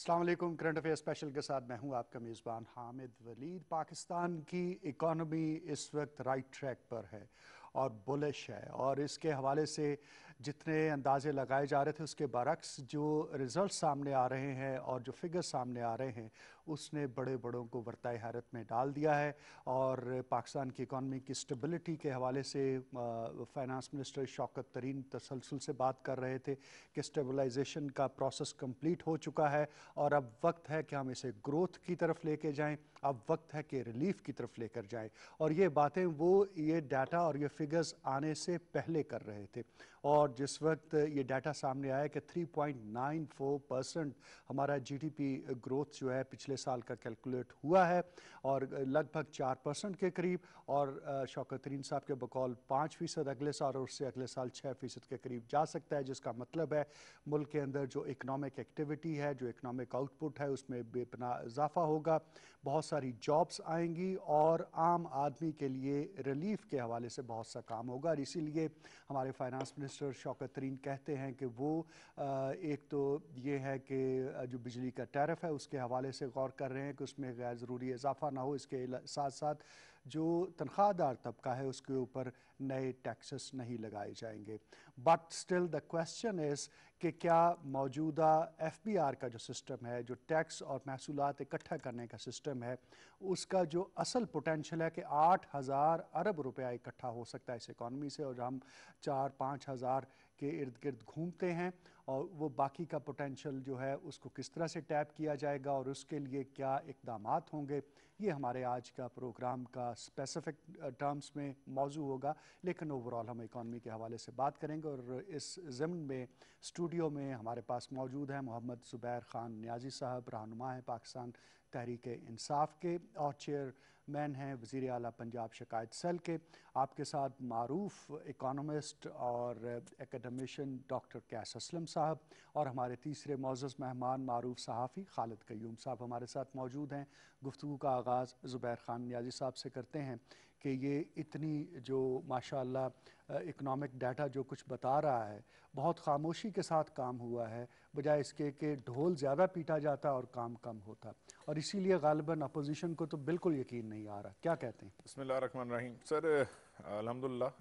अस्सलाम वालेकुम। Current affair special के साथ मैं हूं आपका मेज़बान हामिद वलीद। पाकिस्तान की इकॉनमी इस वक्त राइट ट्रैक पर है और बुलिश है, और इसके हवाले से जितने अंदाजे लगाए जा रहे थे उसके बरक्स जो रिज़ल्ट सामने आ रहे हैं और जो फिगर सामने आ रहे हैं उसने बड़े बड़ों को वर्ताए हैरत में डाल दिया है। और पाकिस्तान की इकॉनमी की स्टेबिलिटी के हवाले से फाइनेंस मिनिस्टर शौकत तरीन तसलसल से बात कर रहे थे कि स्टेबलाइजेशन का प्रोसेस कंप्लीट हो चुका है और अब वक्त है कि हम इसे ग्रोथ की तरफ लेके जाएं, अब वक्त है कि रिलीफ की तरफ लेकर जाएं। और ये बातें वो ये डाटा और ये फिगर्स आने से पहले कर रहे थे। और जिस वक्त ये डाटा सामने आया कि 3.94% हमारा जीडीपी ग्रोथ जो है पिछले साल का कैलकुलेट हुआ है और लगभग 4% के करीब, और शौकत तरीन साहब के बकौल 5% अगले साल और उससे अगले साल 6% के करीब जा सकता है, जिसका मतलब है मुल्क के अंदर जो इकनॉमिक एक्टिविटी है, जो इकनॉमिक आउटपुट है, उसमें बेपनाह इजाफा होगा, बहुत सारी जॉब्स आएंगी और आम आदमी के लिए रिलीफ के हवाले से बहुत सा काम होगा। और इसीलिए हमारे फाइनेंस मिनिस्टर शौकत तरीन कहते हैं कि वो एक तो ये है कि जो बिजली का टैरिफ है उसके हवाले से गौर कर रहे हैं कि उसमें गैर ज़रूरी इजाफा ना हो। इसके साथ साथ जो तनख्वाहदार तबका है उसके ऊपर नए टैक्सेस नहीं लगाए जाएंगे। But still the question is कि क्या मौजूदा एफबीआर का जो सिस्टम है, जो टैक्स और महसूलात इकट्ठा करने का सिस्टम है, उसका जो असल पोटेंशल है कि 8,000 अरब रुपया इकट्ठा हो सकता है इस इकॉनमी से, और हम 4-5 हज़ार के इर्द गिर्द घूमते हैं, और वो बाकी का पोटेंशल जो है उसको किस तरह से टैप किया जाएगा और उसके लिए क्या इक़दामात होंगे, ये हमारे आज का प्रोग्राम का स्पेसिफिक टर्म्स में मौजू होगा। लेकिन ओवरऑल हम इकॉनमी के हवाले से बात करेंगे, और इस ज़िम्न में स्टूडियो में हमारे पास मौजूद हैं मोहम्मद ज़ुबैर ख़ान नियाज़ी साहब, रहनुमा हैं पाकिस्तान तहरीक इंसाफ के और चेयरमैन हैं वज़ीर आला पंजाब शिकायत सेल के। आपके साथ मारूफ इकोनॉमिस्ट और एकेडमिशन डॉक्टर कैस असलम साहब, और हमारे तीसरे मौजूद मेहमान मारूफ सहाफ़ी खालिद कयूम साहब हमारे साथ मौजूद हैं। गुफ्तगू का आगाज़ ज़ुबैर ख़ान नियाज़ी साहब से करते हैं कि ये इतनी जो माशाअल्लाह इकनॉमिक डाटा जो कुछ बता रहा है, बहुत खामोशी के साथ काम हुआ है, बजाय इसके कि ढोल ज़्यादा पीटा जाता और काम कम होता, और इसीलिए गालिबन अपोजिशन को तो बिल्कुल यकीन नहीं आ रहा। क्या कहते हैं? बिस्मिल्लाहिर्रहमानिर्रहीम। सर, अल्हम्दुलिल्लाह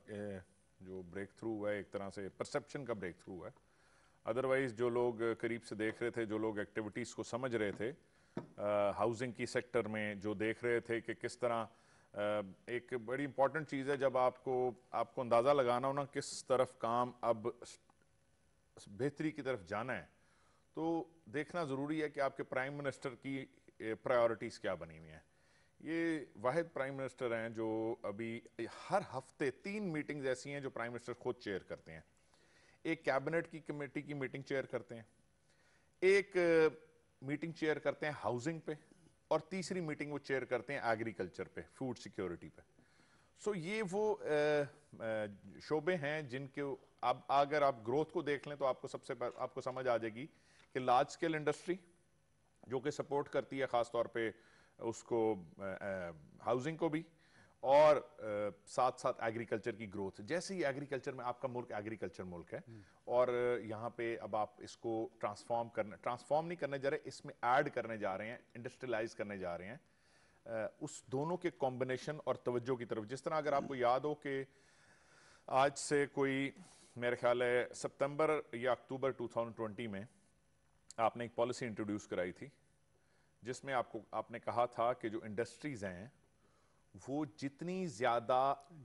जो ब्रेक थ्रू हुआ है एक तरह से परसेप्शन का ब्रेक थ्रू है। अदरवाइज जो लोग करीब से देख रहे थे, जो लोग एक्टिविटीज़ को समझ रहे थे, हाउसिंग की सेक्टर में जो देख रहे थे कि किस तरह एक बड़ी इंपॉर्टेंट चीज़ है जब आपको अंदाज़ा लगाना हो ना किस तरफ काम अब बेहतरी की तरफ जाना है, तो देखना ज़रूरी है कि आपके प्राइम मिनिस्टर की प्रायोरिटीज़ क्या बनी हुई हैं। ये वाहिद प्राइम मिनिस्टर हैं जो अभी हर हफ्ते 3 मीटिंग्स ऐसी हैं जो प्राइम मिनिस्टर खुद चेयर करते हैं। एक कैबिनेट की कमेटी की मीटिंग चेयर करते हैं, एक मीटिंग चेयर करते हैं हाउसिंग पे, और तीसरी मीटिंग वो चेयर करते हैं एग्रीकल्चर पे, फूड सिक्योरिटी पे। सो ये वो शोबे हैं जिनके अब अगर आप ग्रोथ को देख लें तो आपको समझ आ जाएगी कि लार्ज स्केल इंडस्ट्री जो कि सपोर्ट करती है खासतौर पे उसको हाउसिंग को भी, और साथ साथ एग्रीकल्चर की ग्रोथ। जैसे ही एग्रीकल्चर में आपका मुल्क एग्रीकल्चर मुल्क है, और यहाँ पे अब आप इसको ट्रांसफॉर्म नहीं करने जा रहे, इसमें ऐड करने जा रहे हैं, इंडस्ट्रियलाइज करने जा रहे हैं, उस दोनों के कॉम्बिनेशन और तवज्जो की तरफ। जिस तरह अगर आपको याद हो कि आज से कोई मेरे ख्याल है सितंबर या अक्टूबर 2020 में आपने एक पॉलिसी इंट्रोड्यूस कराई थी जिसमें आपने कहा था कि जो इंडस्ट्रीज हैं वो जितनी ज्यादा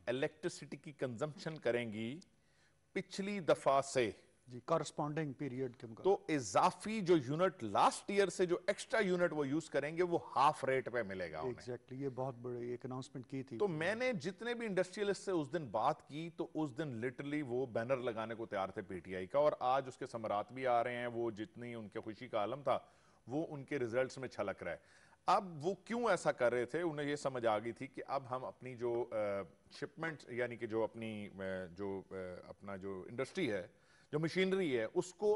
इलेक्ट्रिसिटी की कंजम्पशन करेंगी पिछली दफा से, जी, कॉरस्पॉन्डिंग पीरियड के तो मुकाबले इजाफी जो यूनिट लास्ट ईयर से जो एक्स्ट्रा यूनिट वो यूज करेंगे वो हाफ रेट पे मिलेगा उन्हें। एग्जैक्टली, ये बहुत बड़ी एक अनाउंसमेंट की थी। तो मैंने जितने भी इंडस्ट्रियलिस्ट से उस दिन बात की तो उस दिन लिटरली वो बैनर लगाने को तैयार थे पीटीआई का, और आज उसके समरात भी आ रहे हैं। वो जितनी उनके खुशी का आलम था वो उनके रिजल्ट्स में छलक रहा है। अब वो क्यों ऐसा कर रहे थे, उन्हें ये समझ आ गई थी कि अब हम अपनी जो शिपमेंट यानी कि जो अपनी अपना जो इंडस्ट्री है, जो मशीनरी है, उसको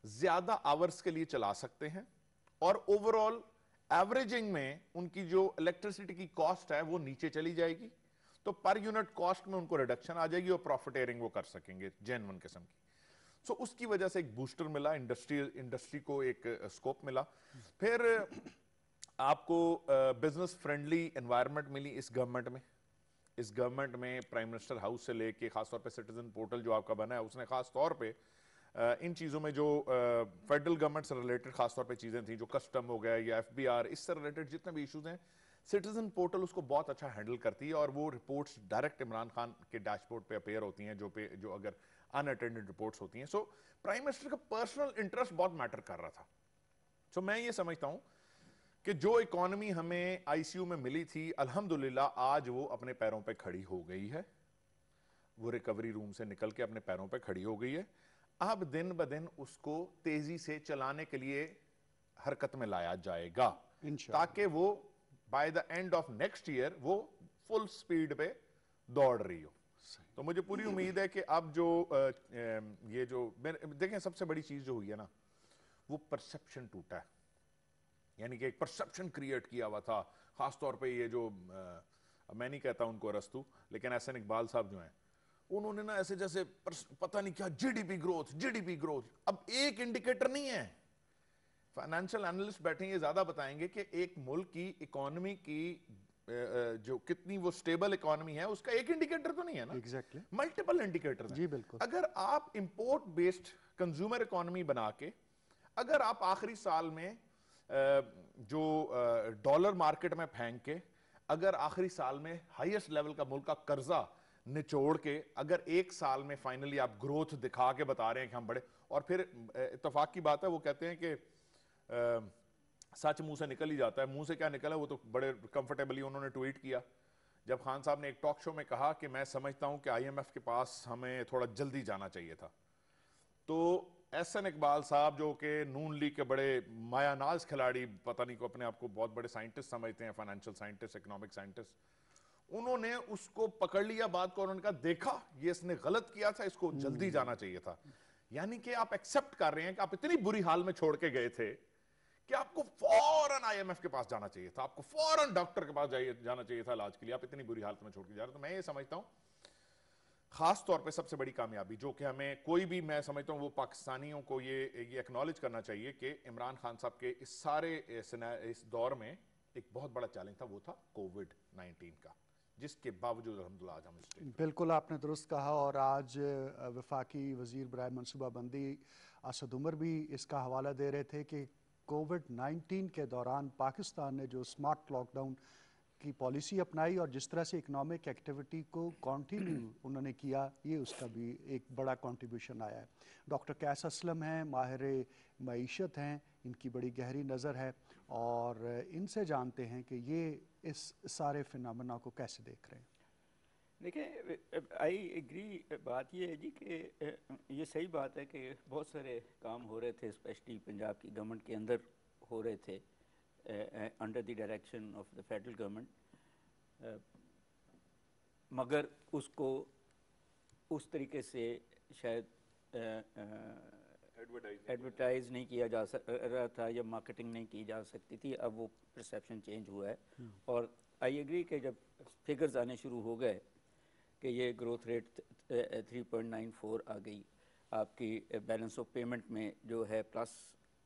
ज्यादा आवर्स के लिए चला सकते हैं, और ओवरऑल एवरेजिंग में उनकी जो इलेक्ट्रिसिटी की कॉस्ट है वो नीचे चली जाएगी, तो पर यूनिट कॉस्ट में उनको रिडक्शन आ जाएगी और प्रॉफिट एयरिंग वो कर सकेंगे जेन्युइन किस्म की। सो उसकी वजह से एक बूस्टर मिला, इंडस्ट्री को एक स्कोप मिला। फिर आपको बिजनेस फ्रेंडली एनवायरनमेंट मिली इस गवर्नमेंट में। इस गवर्नमेंट में प्राइम मिनिस्टर हाउस से लेके खासतौर पे सिटीजन पोर्टल जो आपका बना है, उसने खास तौर पे इन चीज़ों में जो फेडरल गवर्नमेंट से रिलेटेड खासतौर पे चीज़ें थी, जो कस्टम हो गया या एफबीआर, इससे रिलेटेड जितने भी इश्यूज हैं, सिटीजन पोर्टल उसको बहुत अच्छा हैंडल करती है और वो रिपोर्ट्स डायरेक्ट इमरान खान के डैशबोर्ड पे अपेयर होती हैं, जो अगर अनअटेंडेड रिपोर्ट्स होती हैं। सो प्राइम मिनिस्टर का पर्सनल इंटरेस्ट बहुत मैटर कर रहा था। सो मैं ये समझता हूं कि जो इकोनॉमी हमें आईसीयू में मिली थी, अल्हम्दुलिल्लाह आज वो अपने पैरों पे खड़ी हो गई है। वो रिकवरी रूम से निकल के अपने पैरों पे खड़ी हो गई है। अब दिन ब दिन उसको तेजी से चलाने के लिए हरकत में लाया जाएगा, ताकि वो by the end of next year वो फुल स्पीड पे दौड़ रही हो। तो मुझे पूरी उम्मीद है कि अब जो ये जो देखें, सबसे बड़ी चीज जो हुई है ना, वो परसेप्शन टूटा है। यानी कि एक परसेप्शन क्रिएट किया हुआ था, खासतौर पे ये जो मैं नहीं कहता उनको अरस्तु, लेकिन एहसन इकबाल साहब जो हैं, उन्होंने ना ऐसे जैसे पता नहीं क्या जीडीपी ग्रोथ। अब एक इंडिकेटर नहीं है। फाइनेंशियल एनालिस्ट बैठेंगे, ज्यादा बताएंगे कि एक मुल्क की इकोनॉमी की जो कितनी वो स्टेबल इकोनॉमी है, उसका एक इंडिकेटर तो नहीं है ना। एग्जैक्टली, मल्टीपल इंडिकेटर जी बिल्कुल। अगर आप इंपोर्ट बेस्ड कंज्यूमर इकोनॉमी बना के, अगर आप आखिरी साल में जो डॉलर मार्केट में फेंक के, अगर आखिरी साल में हाईएस्ट लेवल का मुल्क का कर्जा निचोड़ के, अगर एक साल में फाइनली आप ग्रोथ दिखा के बता रहे हैं कि हम बड़े, और फिर इत्तेफाक की बात है, वो कहते हैं कि सच मुंह से निकल ही जाता है। मुंह से क्या निकला, वो तो बड़े कंफर्टेबली उन्होंने ट्वीट किया जब खान साहब ने एक टॉक शो में कहा कि मैं समझता हूं कि आईएमएफ के पास हमें थोड़ा जल्दी जाना चाहिए था। तो एहसन इकबाल साहब, जो कि नून लीग के बड़े मायानाज खिलाड़ी, पता नहीं को अपने आप को बहुत बड़े साइंटिस्ट समझते हैं, फाइनेंशियल साइंटिस्ट, इकोनॉमिक साइंटिस्ट, उन्होंने उसको पकड़ लिया बात को, उन्होंने कहा देखा ये इसने गलत किया था, इसको जल्दी जाना चाहिए था। यानी कि आप एक्सेप्ट कर रहे हैं कि आप इतनी बुरी हाल में छोड़ के गए थे कि आपको फौरन आईएमएफ के पास जाना चाहिए था, आपको फौरन डॉक्टर के पास जाना चाहिए था इलाज के लिए, आप इतनी बुरी हालत में छोड़ के जा रहे। तो मैं ये समझता हूं खास तौर पे सबसे बड़ी कामयाबी जो कि हमें कोई भी, मैं समझता हूं वो पाकिस्तानियों को ये एक्नॉलेज करना चाहिए कि इमरान खान साहब के इस सारे इस दौर में एक बहुत बड़ा चैलेंज था, वो था कोविड-19 का, जिसके बावजूद अल्हम्दुलिल्लाह आज हम स्टेट। बिल्कुल आपने दुरुस्त कहा, और आज वफाकी वज़ीर बराए मनसूबाबंदी असद उमर भी इसका हवाला दे रहे थे कि कोविड-19 के दौरान पाकिस्तान ने जो स्मार्ट लॉकडाउन की पॉलिसी अपनाई और जिस तरह से इकोनॉमिक एक्टिविटी को कंटिन्यू उन्होंने किया, ये उसका भी एक बड़ा कंट्रीब्यूशन आया है। डॉक्टर कैस असलम हैं, माहिर मईशत हैं, इनकी बड़ी गहरी नज़र है और इनसे जानते हैं कि ये इस सारे फिनोमेना को कैसे देख रहे हैं। देखिए, आई एग्री, बात ये है जी कि ये सही बात है कि बहुत सारे काम हो रहे थे, स्पेशली पंजाब की गवर्नमेंट के अंदर हो रहे थे under the direction of the federal government, मगर उसको उस तरीके से शायद एडवर्टाइज नहीं किया जा रहा था या मार्केटिंग नहीं की जा सकती थी। अब वो परसेप्शन चेंज हुआ है और आई एग्री कि जब फिगर्स आने शुरू हो गए कि ये ग्रोथ रेट 3.94 आ गई, आपकी बैलेंस ऑफ पेमेंट में जो है प्लस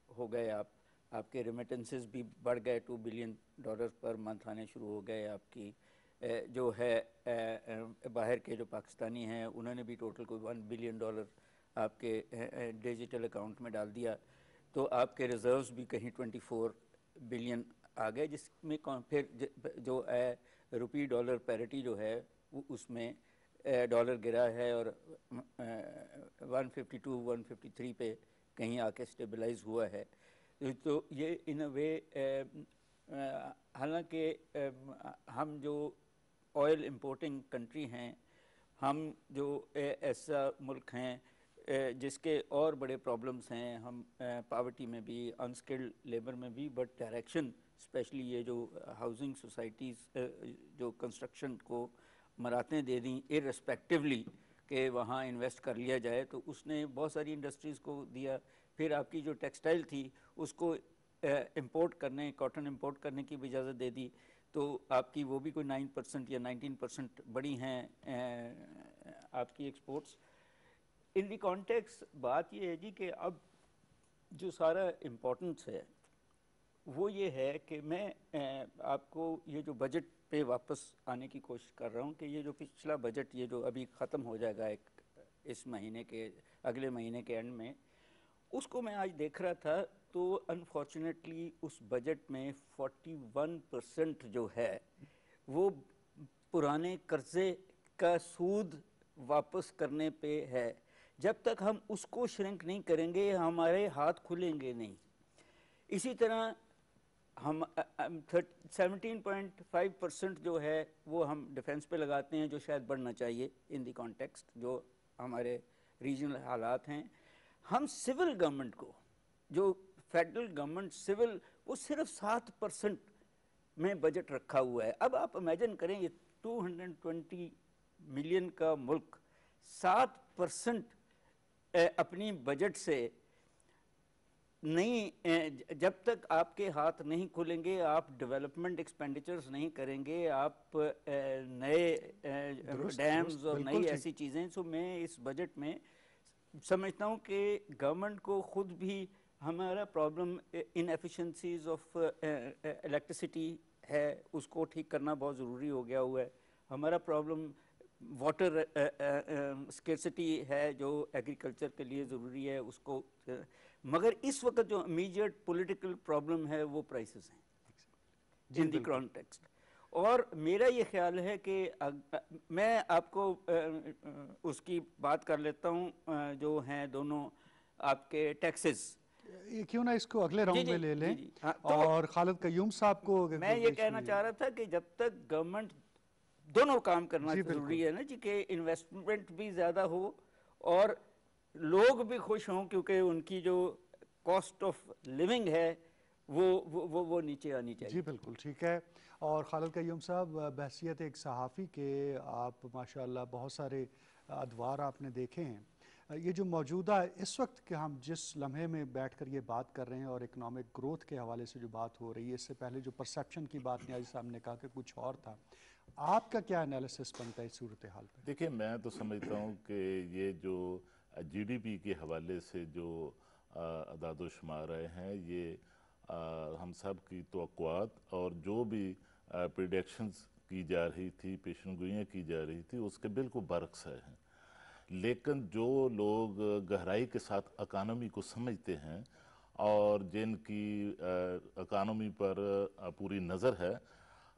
हो गए, आपके रेमिटेंसेस भी बढ़ गए, $2 बिलियन पर मंथ आने शुरू हो गए, आपकी जो है बाहर के जो पाकिस्तानी हैं उन्होंने भी टोटल कोई $1 बिलियन आपके डिजिटल अकाउंट में डाल दिया, तो आपके रिजर्व्स भी कहीं 24 बिलियन आ गए, जिसमें फिर जो है रुपी डॉलर पैरिटी जो है वो उसमें डॉलर गिरा है और 152-153 पे कहीं आके स्टेबलाइज हुआ है। तो ये इन अ वे, हालांकि हम जो ऑयल इंपोर्टिंग कंट्री हैं, हम जो ऐसा मुल्क हैं जिसके और बड़े प्रॉब्लम्स हैं, हम पावर्टी में भी, अनस्किल्ड लेबर में भी, बट डायरेक्शन स्पेशली ये जो हाउसिंग सोसाइटीज़ जो कंस्ट्रक्शन को मरातें दे दी इररेस्पेक्टिवली कि वहाँ इन्वेस्ट कर लिया जाए, तो उसने बहुत सारी इंडस्ट्रीज़ को दिया। फिर आपकी जो टेक्सटाइल थी उसको इंपोर्ट करने, कॉटन इंपोर्ट करने की भी इजाज़त दे दी, तो आपकी वो भी कोई 9% या 19% बड़ी हैं आपकी एक्सपोर्ट्स। इन दी कॉन्टेक्स्ट बात ये है जी कि अब जो सारा इम्पोर्टेंस है वो ये है कि मैं आपको ये जो बजट पे वापस आने की कोशिश कर रहा हूँ कि ये जो पिछला बजट ये जो अभी ख़त्म हो जाएगा एक इस महीने के अगले महीने के एंड में, उसको मैं आज देख रहा था तो अनफॉर्चुनेटली उस बजट में 41% जो है वो पुराने कर्जे का सूद वापस करने पे है। जब तक हम उसको श्रिंक नहीं करेंगे हमारे हाथ खुलेंगे नहीं। इसी तरह हम 17.5% जो है वो हम डिफेंस पे लगाते हैं, जो शायद बढ़ना चाहिए इन दी कॉन्टेक्स्ट जो हमारे रीजनल हालात हैं। हम सिविल गवर्नमेंट को, जो फेडरल गवर्नमेंट सिविल, वो सिर्फ 7% में बजट रखा हुआ है। अब आप इमेजिन करें ये 220 मिलियन का मुल्क 7% अपनी बजट से नहीं, जब तक आपके हाथ नहीं खुलेंगे, आप डेवलपमेंट एक्सपेंडिचर्स नहीं करेंगे, आप नए डैम्स और नई ऐसी चीज़ें। सो मैं इस बजट में समझता हूँ कि गवर्नमेंट को खुद भी हमारा प्रॉब्लम इनएफिशिएंसीज ऑफ इलेक्ट्रिसिटी है, उसको ठीक करना बहुत ज़रूरी हो गया हुआ है। हमारा प्रॉब्लम वाटर स्केर्सिटी है जो एग्रीकल्चर के लिए ज़रूरी है, उसको मगर इस वक्त जो इमीडिएट पॉलिटिकल प्रॉब्लम है वो प्राइसेस हैं इन द कॉन्टेक्स्ट। और मेरा ये ख्याल है कि मैं आपको उसकी बात कर लेता हूँ जो हैं दोनों आपके टैक्सेस। क्यों ना इसको अगले राउंड में ले लें। हाँ, और खालिद कयूम साहब को मैं ये कहना चाह रहा था कि जब तक गवर्नमेंट दोनों काम करना जरूरी है ना जी, कि इन्वेस्टमेंट भी ज़्यादा हो और लोग भी खुश हों, क्योंकि उनकी जो कॉस्ट ऑफ लिविंग है वो नीचे आनी चाहिए। जी बिल्कुल ठीक है। और खालिद कयूम साहब, बहसियत एक सहाफ़ी के आप माशाल्लाह बहुत सारे अदवार आपने देखे हैं। ये जो मौजूदा इस वक्त के हम जिस लम्हे में बैठकर ये बात कर रहे हैं और इकनॉमिक ग्रोथ के हवाले से जो बात हो रही है, इससे पहले जो परसेप्शन की बात न्याज़ी साहब ने कहा कि कुछ और था, आपका क्या एनालिसिस बनता है इस सूरत हाल पर? देखिए, मैं तो समझता हूँ कि ये जो जीडीपी के हवाले से जो अदाद-ओ-शुमार आए हैं, ये हम सब की तवक्कुआत और जो भी प्रेडिक्शंस की जा रही थी, पेशनगोइयाँ की जा रही थी, उसके बिल्कुल बरक्स हैं। लेकिन जो लोग गहराई के साथ इकानमी को समझते हैं और जिनकी इकानमी पर पूरी नज़र है,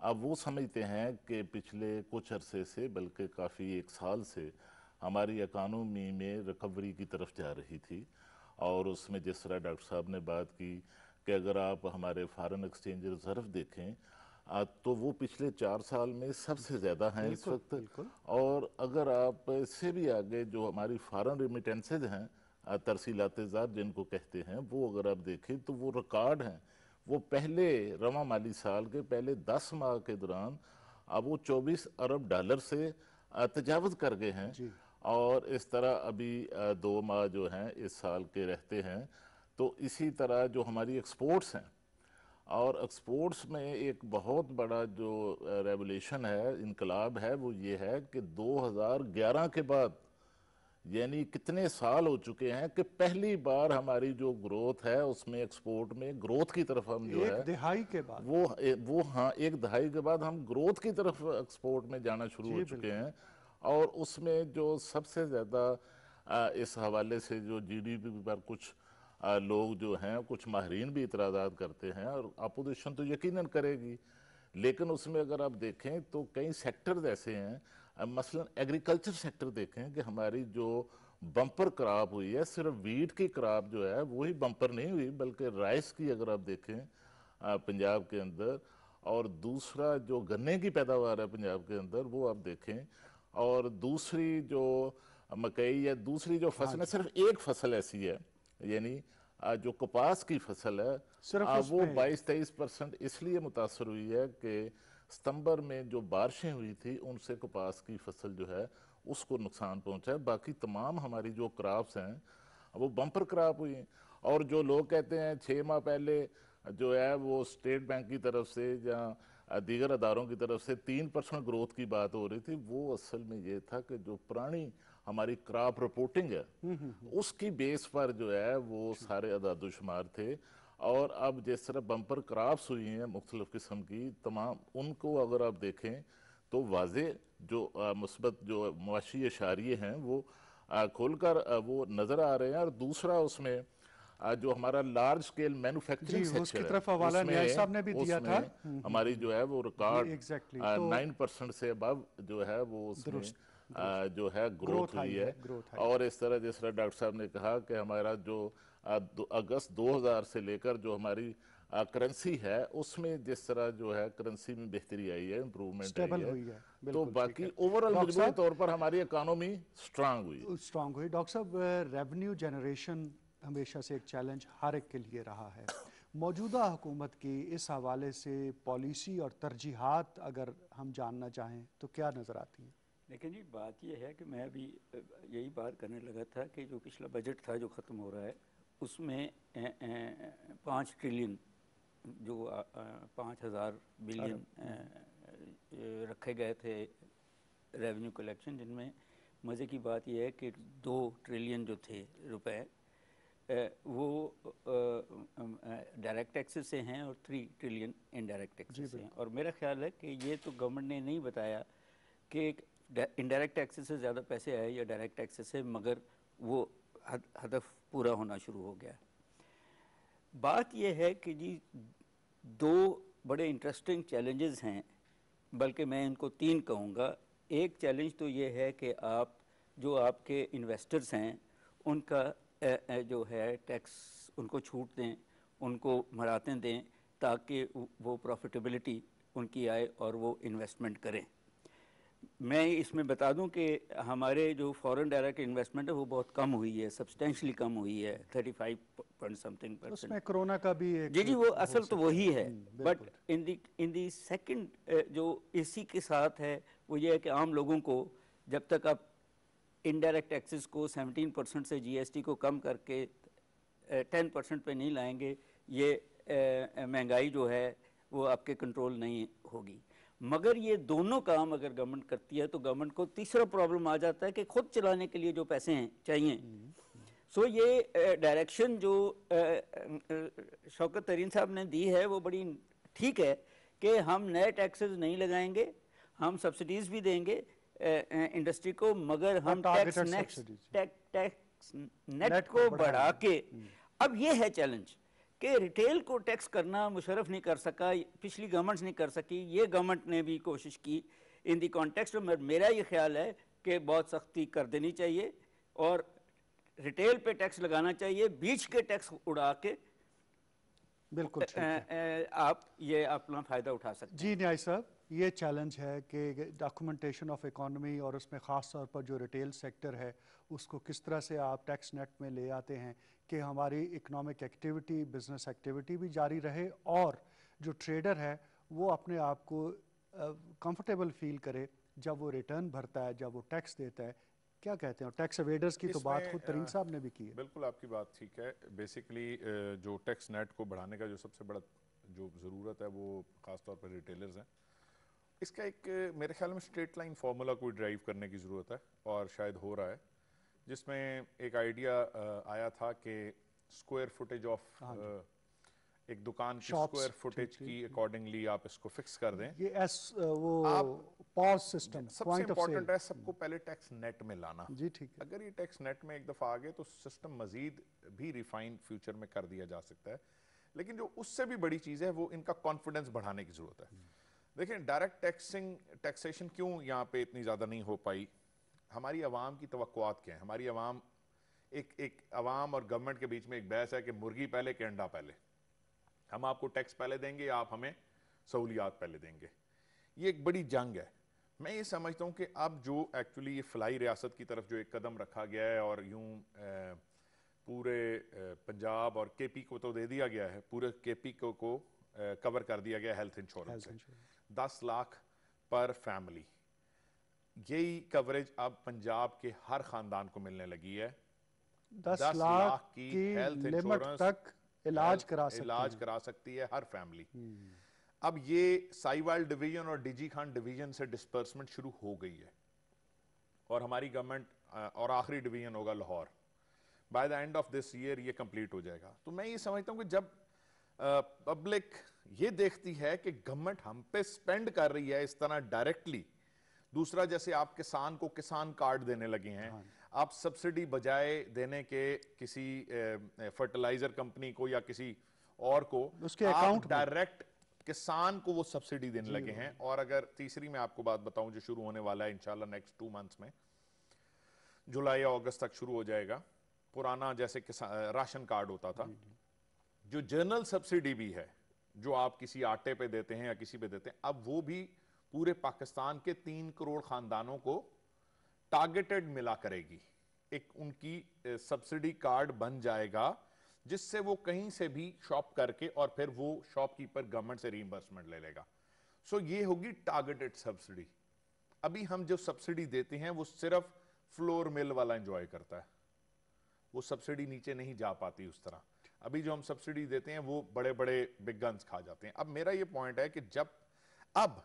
अब वो समझते हैं कि पिछले कुछ अरसे से, बल्कि काफ़ी एक साल से हमारी इकानमी में रिकवरी की तरफ जा रही थी। और उसमें जिस तरह डॉक्टर साहब ने बात की कि अगर आप हमारे फॉरेन एक्सचेंज रिजर्व देखें तो वो पिछले 4 साल में सबसे ज़्यादा हैं इस वक्त। और अगर आप इससे भी आगे जो हमारी फॉरेन रिमिटेंसेज हैं, तरसीलात ज़ात जिनको कहते हैं, वो अगर आप देखें तो वो रिकॉर्ड हैं। वो पहले रवा माली साल के पहले 10 माह के दौरान अब वो 24 अरब डॉलर से तजावज़ कर गए हैं। और इस तरह अभी 2 माह जो हैं इस साल के रहते हैं। तो इसी तरह जो हमारी एक्सपोर्ट्स हैं, और एक्सपोर्ट्स में एक बहुत बड़ा जो रेवोल्यूशन है, इनकलाब है, वो ये है कि 2011 के बाद, यानी कितने साल हो चुके हैं कि पहली बार हमारी जो ग्रोथ है उसमें एक्सपोर्ट में ग्रोथ की तरफ हम जो है एक दहाई के बाद वो हाँ, एक दहाई के बाद हम ग्रोथ की तरफ एक्सपोर्ट में जाना शुरू हो चुके हैं। और उसमें जो सबसे ज़्यादा इस हवाले से जो जीडीपी पर कुछ लोग जो हैं, कुछ माहरीन भी इतराज़ात करते हैं और अपोजिशन तो यकीनन करेगी, लेकिन उसमें अगर आप देखें तो कई सेक्टर्स ऐसे हैं, मसलन एग्रीकल्चर सेक्टर देखें कि हमारी जो बम्पर क्रॉप हुई है, सिर्फ वीट की क्रॉप जो है वही बम्पर नहीं हुई, बल्कि राइस की अगर आप देखें पंजाब के अंदर, और दूसरा जो गन्ने की पैदावार है पंजाब के अंदर वो आप देखें, और दूसरी जो मकई या दूसरी जो फसल है, सिर्फ एक फसल ऐसी है, यानी जो कपास की फसल है वो 22-23% इसलिए मुतासर हुई है कि सितंबर में जो बारिशें हुई थी उनसे कपास की फसल जो है उसको नुकसान पहुंचा है। बाकी तमाम हमारी जो क्रॉप्स हैं वो बम्पर क्रॉप हुई हैं। और जो लोग कहते हैं 6 माह पहले जो है वो स्टेट बैंक की तरफ से या दीगर अदारों की तरफ से 3% ग्रोथ की बात हो रही थी, वो असल में ये था कि जो पुरानी हमारी क्रॉप रिपोर्टिंग है उसकी बेस पर जो है वो सारे अदादोशुमार थे। और अब जिस तरह बम्पर क्रॉप्स हुई हैं मुख्तलिफ किस्म की तमाम, उनको अगर आप देखें तो वाजे जो मुस्बत जो मुआशी इशारे हैं वो खोलकर वो नज़र आ रहे हैं। और दूसरा उसमें जो हमारा लार्ज स्केल मैन्युफैक्चरिंग जी, उसकी सेक्टर तरफ है हवाला न्याय साहब ने भी दिया था। हमारी जो है वो रिकॉर्ड एग्जैक्टली, तो 9% से अबव जो है वो उसमें जो है ग्रोथ हुई है। ग्रोथ है। और इस तरह जिस तरह डॉक्टर साहब ने कहा कि हमारा जो अगस्त 2000 से लेकर जो हमारी करेंसी है उसमें जिस तरह जो है करेंसी में बेहतरी आई है, इम्प्रूवमेंट आई स्टेबल है, हुई है, तो बिल्कुल बाकी ठीक है। ओवरऑल डॉक्टर मजमूई साहब, तौर पर हमारी इकानमी स्ट्रांग हुई। डॉक्टर साहब, रेवेन्यू जनरेशन हमेशा से एक चैलेंज हर एक के लिए रहा है। मौजूदा हुकूमत की इस हवाले से पॉलिसी और तरजीहात अगर हम जानना चाहें तो क्या नज़र आती हैं? लेकिन जी बात यह है कि मैं अभी यही बात करने लगा था कि जो पिछला बजट था जो ख़त्म हो रहा है उसमें 5 ट्रिलियन जो 5,000 बिलियन रखे गए थे रेवेन्यू कलेक्शन, जिनमें मज़े की बात यह है कि 2 ट्रिलियन जो थे रुपए वो डायरेक्ट टैक्सेस से हैं और 3 ट्रिलियन इनडायरेक्ट टैक्सेस से हैं। और मेरा ख्याल है कि ये तो गवर्नमेंट ने नहीं बताया कि इनडायरेक्ट टैक्सेस से ज़्यादा पैसे आए या डायरेक्ट टैक्सेस से, मगर वो हदफ पूरा होना शुरू हो गया। बात यह है कि जी 2 बड़े इंटरेस्टिंग चैलेंजेस हैं, बल्कि मैं इनको 3 कहूँगा। एक चैलेंज तो ये है कि आप जो आपके इन्वेस्टर्स हैं उनका जो है टैक्स उनको छूट दें, उनको मरातें दें ताकि वो प्रॉफिटेबिलिटी उनकी आए और वो इन्वेस्टमेंट करें। मैं इसमें बता दूं कि हमारे जो फॉरेन डायरेक्ट इन्वेस्टमेंट है वो बहुत कम हुई है, सब्सटेंशियली कम हुई है, 35% उसमें कोरोना का भी एक जी वो असल तो वही है। बट बिल्कुल। इन दी सेकंड जो इसी के साथ है वो ये है कि आम लोगों को जब तक आप इनडायरेक्ट टैक्सेस को 17% से जीएसटी को कम करके 10% पे नहीं लाएंगे, ये महंगाई जो है वो आपके कंट्रोल नहीं होगी। मगर ये दोनों काम अगर गवर्नमेंट करती है तो गवर्नमेंट को तीसरा प्रॉब्लम आ जाता है कि खुद चलाने के लिए जो पैसे हैं चाहिए। सो ये डायरेक्शन जो शौकत तरीन साहब ने दी है वो बड़ी ठीक है कि हम नए टैक्सेस नहीं लगाएंगे, हम सब्सिडीज़ भी देंगे इंडस्ट्री को, मगर हम टैक्स नेट को बढ़ा के। अब ये है चैलेंज कि रिटेल को टैक्स करना मुशर्रफ नहीं कर सका, पिछली गवर्नमेंट्स नहीं कर सकी, ये गवर्नमेंट ने भी कोशिश की। इन दी कॉन्टेक्स्ट में मेरा ये ख्याल है कि बहुत सख्ती कर देनी चाहिए और रिटेल पे टैक्स लगाना चाहिए, बीच के टैक्स उड़ा के बिल्कुल आप ये अपना फ़ायदा उठा सकते हैं। जी न्याय साहब, ये चैलेंज है कि डॉक्यूमेंटेशन ऑफ इकोनॉमी और उसमें ख़ास तौर पर जो रिटेल सेक्टर है उसको किस तरह से आप टैक्स नेट में ले आते हैं कि हमारी इकोनॉमिक एक्टिविटी, बिजनेस एक्टिविटी भी जारी रहे और जो ट्रेडर है वो अपने आप को कंफर्टेबल फील करे जब वो रिटर्न भरता है, जब वो टैक्स देता है। क्या कहते हैं? टैक्स एवेडर्स की तो बात खुद तरीन साहब ने भी की है। बिल्कुल आपकी बात ठीक है। बेसिकली जो टैक्स नेट को बढ़ाने का जो सबसे बड़ा जो ज़रूरत है वो ख़ास तौर पर रिटेलर्स हैं। इसका एक मेरे ख्याल में स्ट्रेट लाइन फार्मूला को ड्राइव करने की ज़रूरत है और शायद हो रहा है, जिसमें एक आइडिया आया था कि स्क्वायर फुटेज ऑफ एक दुकान की स्क्वायर फुटेज की अकॉर्डिंगली आप इसको फिक्स कर दें। ये वो पॉज सिस्टम सबसे इम्पोर्टेंट है सबको पहले टैक्स नेट में लाना। जी ठीक है। अगर ये टैक्स नेट में एक दफ़ा आ गए तो सिस्टम मजीद भी रिफाइन फ्यूचर में कर दिया जा सकता है। लेकिन जो उससे भी बड़ी चीज़ है वो इनका कॉन्फिडेंस बढ़ाने की ज़रूरत है। देखिए डायरेक्ट टैक्सेशन क्यों यहाँ पे इतनी ज़्यादा नहीं हो पाई? हमारी आवाम की तवक्कुआत क्या है? हमारी आवाम एक आवाम और गवर्नमेंट के बीच में एक बहस है कि मुर्गी पहले कि अंडा पहले। हम आपको टैक्स पहले देंगे या आप हमें सहूलियात पहले देंगे। ये एक बड़ी जंग है। मैं ये समझता हूँ कि अब जो एक्चुअली ये फलाई रियासत की तरफ जो एक कदम रखा गया है और यूं पूरे पंजाब और केपी को तो दे दिया गया है, पूरे केपी को कवर कर दिया गया हेल्थ इंश्योरेंस से 10 लाख पर फैमिली। यही कवरेज अब पंजाब के हर खानदान को मिलने लगी है। 10 लाख की हेल्थ लिमिट इंश्योरेंस तक इलाज करा सकती है हर फैमिली। अब ये साहिवाल डिवीजन और डीजी खान डिवीजन से डिस्पर्समेंट शुरू हो गई है और हमारी गवर्नमेंट और आखिरी डिवीजन होगा Lahore. By the end of this year ये कंप्लीट हो जाएगा। तो मैं ये समझता हूं कि जब पब्लिक ये देखती है कि गवर्नमेंट हम पे स्पेंड कर रही है इस तरह डायरेक्टली, दूसरा जैसे आप किसान को किसान कार्ड देने लगे हैं, आप सब्सिडी बजाय देने के किसी फर्टिलाइजर कंपनी को या किसी और को उसके अकाउंट डायरेक्ट किसान को वो सब्सिडी देने लगे हैं। और अगर तीसरी मैं आपको बात बताऊं जो शुरू होने वाला है इंशाल्लाह नेक्स्ट 2 मंथ्स में, जुलाई या अगस्त तक शुरू हो जाएगा। पुराना जैसे राशन कार्ड होता था, जो जनरल सब्सिडी भी है जो आप किसी आटे पे देते हैं या किसी पे देते हैं, अब वो भी पूरे पाकिस्तान के 3 करोड़ खानदानों को टारगेटेड मिला करेगी। एक उनकी सब्सिडी कार्ड बन जाएगा जिससे वो कहीं से भी शॉप करके और फिर वो शॉपकीपर गवर्नमेंट से रीइंबर्समेंट ले लेगा। सो ये होगी टारगेटेड सब्सिडी। अभी हम जो सब्सिडी देते हैं वो सिर्फ फ्लोर मिल वाला एंजॉय करता है, वो सब्सिडी नीचे नहीं जा पाती उस तरह। अभी जो हम सब्सिडी देते हैं वो बड़े बड़े बिग गन्स खा जाते हैं। अब मेरा ये पॉइंट है कि जब अब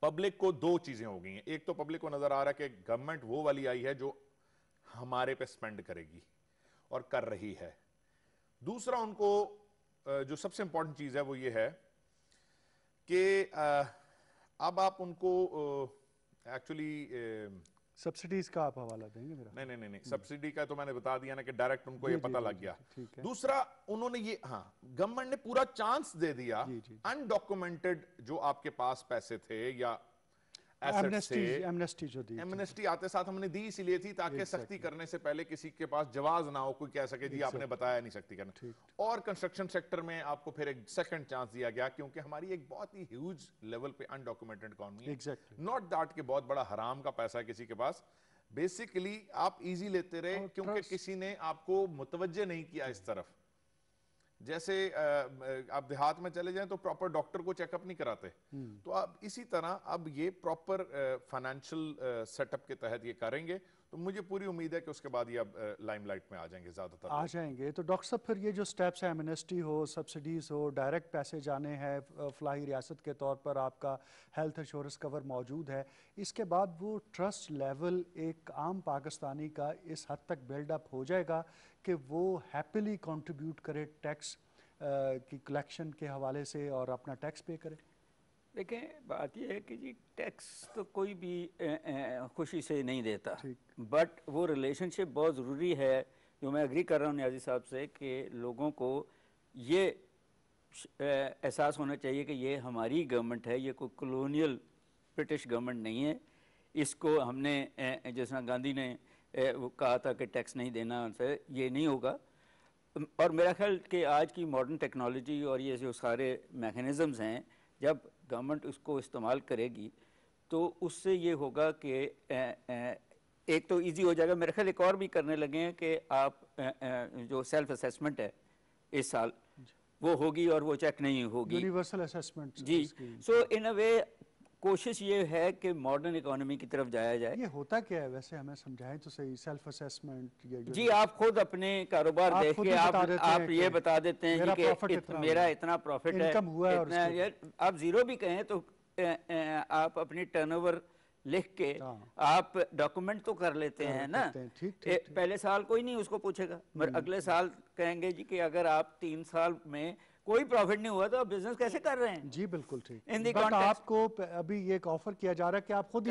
पब्लिक को 2 चीजें हो गई हैं। एक तो पब्लिक को नजर आ रहा है कि गवर्नमेंट वो वाली आई है जो हमारे पे स्पेंड करेगी और कर रही है। दूसरा उनको जो सबसे इंपॉर्टेंट चीज है वो ये है कि अब आप उनको एक्चुअली सब्सिडीज का आप हवाला देंगे मेरा? नहीं, सब्सिडी का तो मैंने बता दिया ना कि डायरेक्ट उनको ये पता लग गया। दूसरा उन्होंने ये गवर्नमेंट ने पूरा चांस दे दिया अनडॉक्यूमेंटेड जो आपके पास पैसे थे या एमनेस्टी जो दी, एमनेस्टी आते साथ हमने दी इसीलिए थी ताकि सख्ती करने से पहले किसी के पास जवाज ना हो, कोई कह सके जी आपने बताया नहीं सख्ती करना। और कंस्ट्रक्शन सेक्टर में आपको फिर एक सेकंड चांस दिया गया क्योंकि हमारी एक बहुत ही ह्यूज लेवल पे अनडॉक्यूमेंटेड इकोनॉमी है। नॉट दैट कि बहुत बड़ा हराम का पैसा है किसी के पास, बेसिकली आप इजी लेते रहे क्योंकि किसी ने आपको मुतवज्जे नहीं किया इस तरफ। जैसे आप देहात में चले जाएं तो प्रॉपर डॉक्टर को चेकअप नहीं कराते, तो आप इसी तरह अब ये प्रॉपर फाइनेंशियल सेटअप के तहत ये करेंगे। तो मुझे पूरी उम्मीद है कि उसके बाद ये अब लाइमलाइट में आ जाएंगे, ज्यादातर आ जाएंगे। तो डॉक्टर साहब फिर ये जो स्टेप्स है, एमनेस्टी हो, सब्सिडीज हो, डायरेक्ट पैसे जाने हैं फलाही रियासत के तौर पर, आपका हेल्थ इंश्योरेंस कवर मौजूद है, इसके बाद वो ट्रस्ट लेवल एक आम पाकिस्तानी का इस हद तक बिल्डअप हो जाएगा कि वो हैप्पीली कंट्रीब्यूट करे टैक्स की कलेक्शन के हवाले से और अपना टैक्स पे करे? देखें, बात यह है कि जी टैक्स तो कोई भी खुशी से नहीं देता, बट वो रिलेशनशिप बहुत ज़रूरी है। जो मैं एग्री कर रहा हूँ न्याजी साहब से कि लोगों को ये एहसास होना चाहिए कि ये हमारी गवर्नमेंट है, ये कोई कॉलोनियल ब्रिटिश गवर्नमेंट नहीं है। इसको हमने जिस तरह गांधी ने वो कहा था कि टैक्स नहीं देना, उनसे ये नहीं होगा। और मेरा ख्याल कि आज की मॉडर्न टेक्नोलॉजी और ये जो सारे मैकेनिज़म्स हैं, जब गवर्नमेंट उसको इस्तेमाल करेगी तो उससे ये होगा कि एक तो इजी हो जाएगा। मेरे ख्याल एक और भी करने लगे हैं कि आप जो सेल्फ असेसमेंट है इस साल वो होगी और वो चेक नहीं होगी, यूनिवर्सल असेसमेंट जी। सो इन अ वे कोशिश ये है कि मॉडर्न इकोनॉमी की तरफ जाया जाए। ये होता क्या है वैसे, हमें समझाएं तो सही। सेल्फ असेसमेंट जी, आप खुद अपने कारोबार देख के आप ये बता देते हैं कि मेरा इतना प्रॉफिट है, आप जीरो भी कहें तो आप अपनी टर्नओवर लिख के आप डॉक्यूमेंट तो कर लेते हैं ना। पहले साल कोई नहीं उसको पूछेगा, मगर अगले साल कहेंगे जी कि अगर आप 3 साल में कोई प्रॉफिट नहीं हुआ तो आप बिजनेस कैसे कर रहे हैं? जी बिल्कुल ठीक। बट आपको अभी ये एक ऑफर किया जा रहा है कि आप खुद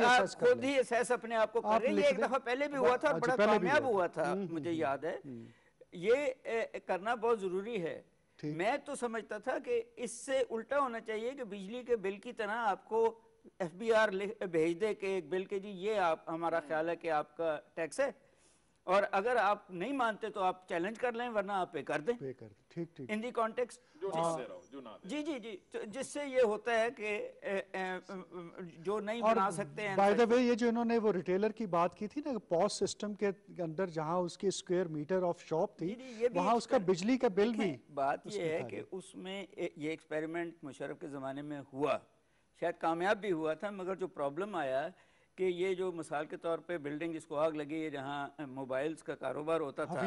ही असेस अपने आप को कर रहे हैं। ये एक दफा पहले भी हुआ था, बड़ा कामयाब हुआ था, मुझे याद है। ये करना बहुत जरूरी है। मैं तो समझता था कि इससे उल्टा होना चाहिए कि बिजली के बिल की तरह आपको FBR भेज दे के एक बिल के जी ये आप हमारा ख्याल है कि आपका टैक्स है, और अगर आप नहीं मानते तो आप चैलेंज कर लें, वरना आप पे कर दें। ठीक इन दी कॉन्टेक्स्ट जी जी जी, जिससे ये होता है कि जो नहीं बना सकते हैं। बाय द वे, ये जो इन्होंने वो रिटेलर की बात की थी ना, पॉस सिस्टम के अंदर जहां उसकी स्क्वायर मीटर ऑफ शॉप थी, वहां उसका बिजली का बिल भी, बात ये है कि उसमें ये एक्सपेरिमेंट मुशर्रफ के ज़माने में हुआ, शायद कामयाब भी हुआ था, मगर जो प्रॉब्लम आया कि ये जो मिसाल के तौर पे बिल्डिंग जिसको आग लगी है, जहाँ मोबाइल्स का कारोबार होता था,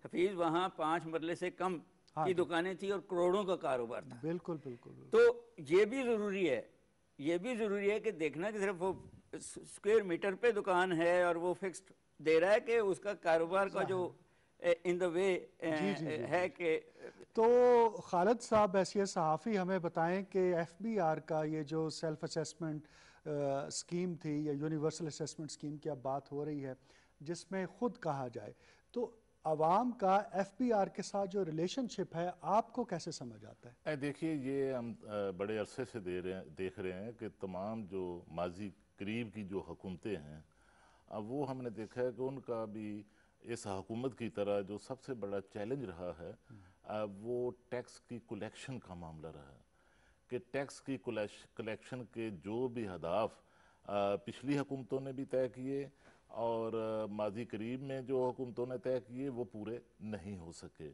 हफीज वहाँ 5 मरले से कम की दुकानें थी और करोड़ों का कारोबार था। बिल्कुल बिल्कुल। तो ये भी ज़रूरी है, ये भी ज़रूरी है कि देखना कि सिर्फ वो स्क्वायर मीटर पे दुकान है और वो फिक्स्ड दे रहा है कि उसका कारोबार का जो इन द वे है कि तो खालिद साहब ऐसे सहाफ़ी हमें बताएं कि FBR का ये जो सेल्फ असेसमेंट स्कीम थी या यूनिवर्सल असेसमेंट स्कीम की अब बात हो रही है, जिसमें ख़ुद कहा जाए, तो आवाम का FBR के साथ जो रिलेशनशिप है आपको कैसे समझ आता है? देखिए, ये हम बड़े अरसे से देख रहे हैं कि तमाम जो माजी करीब की जो हुकूमतें हैं, अब वो हमने देखा है कि उनका भी इस हुकूमत की तरह जो सबसे बड़ा चैलेंज रहा है वो टैक्स की कलेक्शन का मामला रहा है कि टैक्स की कलेक्शन के जो भी हदाफ पिछली हुकूमतों ने भी तय किए और माजी करीब में जो हुकूमतों ने तय किए वो पूरे नहीं हो सके।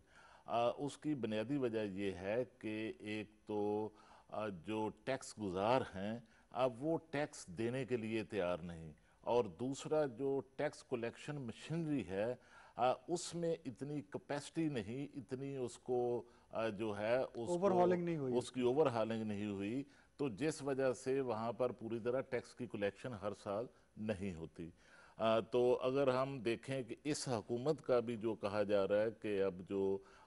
उसकी बुनियादी वजह ये है कि एक तो जो टैक्स गुजार हैं अब वो टैक्स देने के लिए तैयार नहीं, और दूसरा जो टैक्स कलेक्शन मशीनरी है उसमें इतनी कैपेसिटी नहीं, इतनी उसको जो है ओवरहॉलिंग नहीं हुई, उसकी ओवरहॉलिंग नहीं हुई, तो जिस वजह से वहाँ पर पूरी तरह टैक्स की कलेक्शन हर साल नहीं होती। तो अगर हम देखें कि इस हुकूमत का भी जो कहा जा रहा है कि अब जो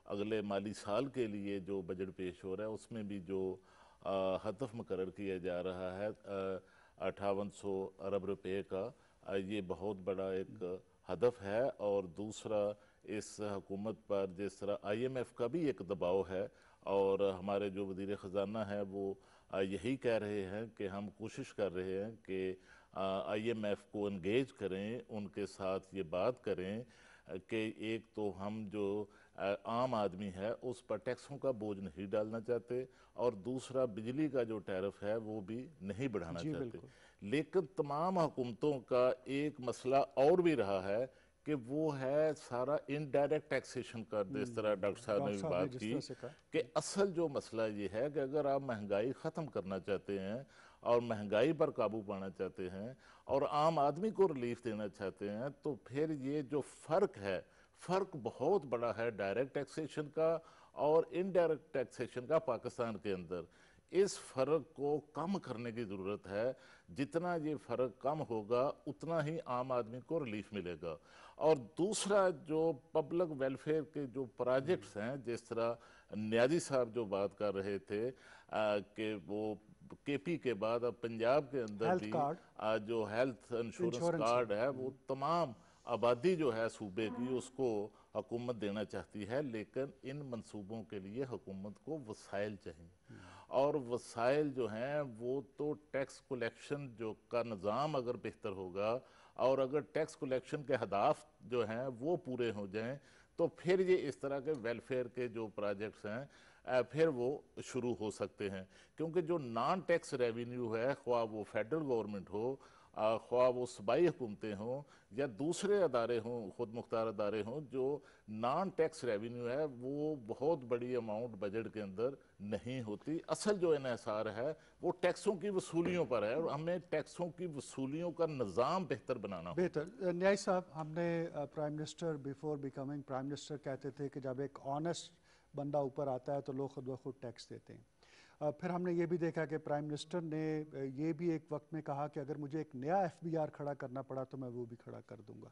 अगले माली साल के लिए जो बजट पेश हो रहा है उसमें भी जो हदफ मुकर्रर किया जा रहा है 5800 अरब रुपए का, ये बहुत बड़ा एक हदफ है। और दूसरा इस हुकूमत पर जिस तरह IMF का भी एक दबाव है और हमारे जो वज़ीर ख़जाना है वो यही कह रहे हैं कि हम कोशिश कर रहे हैं कि IMF को इंगेज करें, उनके साथ ये बात करें कि एक तो हम जो आम आदमी है उस पर टैक्सों का बोझ नहीं डालना चाहते और दूसरा बिजली का जो टैरिफ है वो भी नहीं बढ़ाना चाहते। लेकिन तमाम हुकूमतों का एक मसला और भी रहा है कि वो है सारा इनडायरेक्ट टैक्सेशन का। जिस तरह डॉक्टर साहब ने भी बात की कि असल जो मसला ये है कि अगर आप महंगाई ख़त्म करना चाहते हैं और महंगाई पर काबू पाना चाहते हैं और आम आदमी को रिलीफ देना चाहते हैं, तो फिर ये जो फ़र्क है, फ़र्क बहुत बड़ा है डायरेक्ट टैक्सेशन का और इनडायरेक्ट टैक्सेशन का पाकिस्तान के अंदर। इस फ़र्क को कम करने की ज़रूरत है। जितना ये फ़र्क कम होगा उतना ही आम आदमी को रिलीफ मिलेगा। और दूसरा जो पब्लिक वेलफेयर के जो प्रोजेक्ट्स हैं, जिस तरह नियाज़ी साहब जो बात कर रहे थे कि वो KP के बाद अब पंजाब के अंदर भी जो हेल्थ इंश्योरेंस कार्ड है वो तमाम आबादी जो है सूबे की उसको हुकूमत देना चाहती है, लेकिन इन मंसूबों के लिए हुकूमत को वसाइल चाहिए और वसाइल जो हैं वो तो टैक्स कलेक्शन जो का निज़ाम अगर बेहतर होगा और अगर टैक्स कलेक्शन के हदाफ जो हैं वो पूरे हो जाएं तो फिर ये इस तरह के वेलफेयर के जो प्रोजेक्ट्स हैं फिर वो शुरू हो सकते हैं। क्योंकि जो नॉन टैक्स रेवेन्यू है, ख्वाह वो फेडरल गवर्नमेंट हो, ख्वाह वो सूबाई हुकूमतें हों या दूसरे अदारे हों, खुद मुख्तार अदारे हों, जो नॉन टैक्स रेवेन्यू है वो बहुत बड़ी अमाउंट बजट के अंदर नहीं होती। असल जो इन्हिसार है वो टैक्सों की वसूलियों पर है और हमें टैक्सों की वसूलियों का निज़ाम बेहतर बनाना। बेहतर न्याय साहब, हमने prime minister before becoming prime minister कहते थे कि जब एक ऑनेस्ट बंदा ऊपर आता है तो लोग खुद ब खुद टैक्स देते हैं। फिर हमने ये भी देखा कि प्राइम मिनिस्टर ने ये भी एक वक्त में कहा कि अगर मुझे एक नया FBR खड़ा करना पड़ा तो मैं वो भी खड़ा कर दूंगा।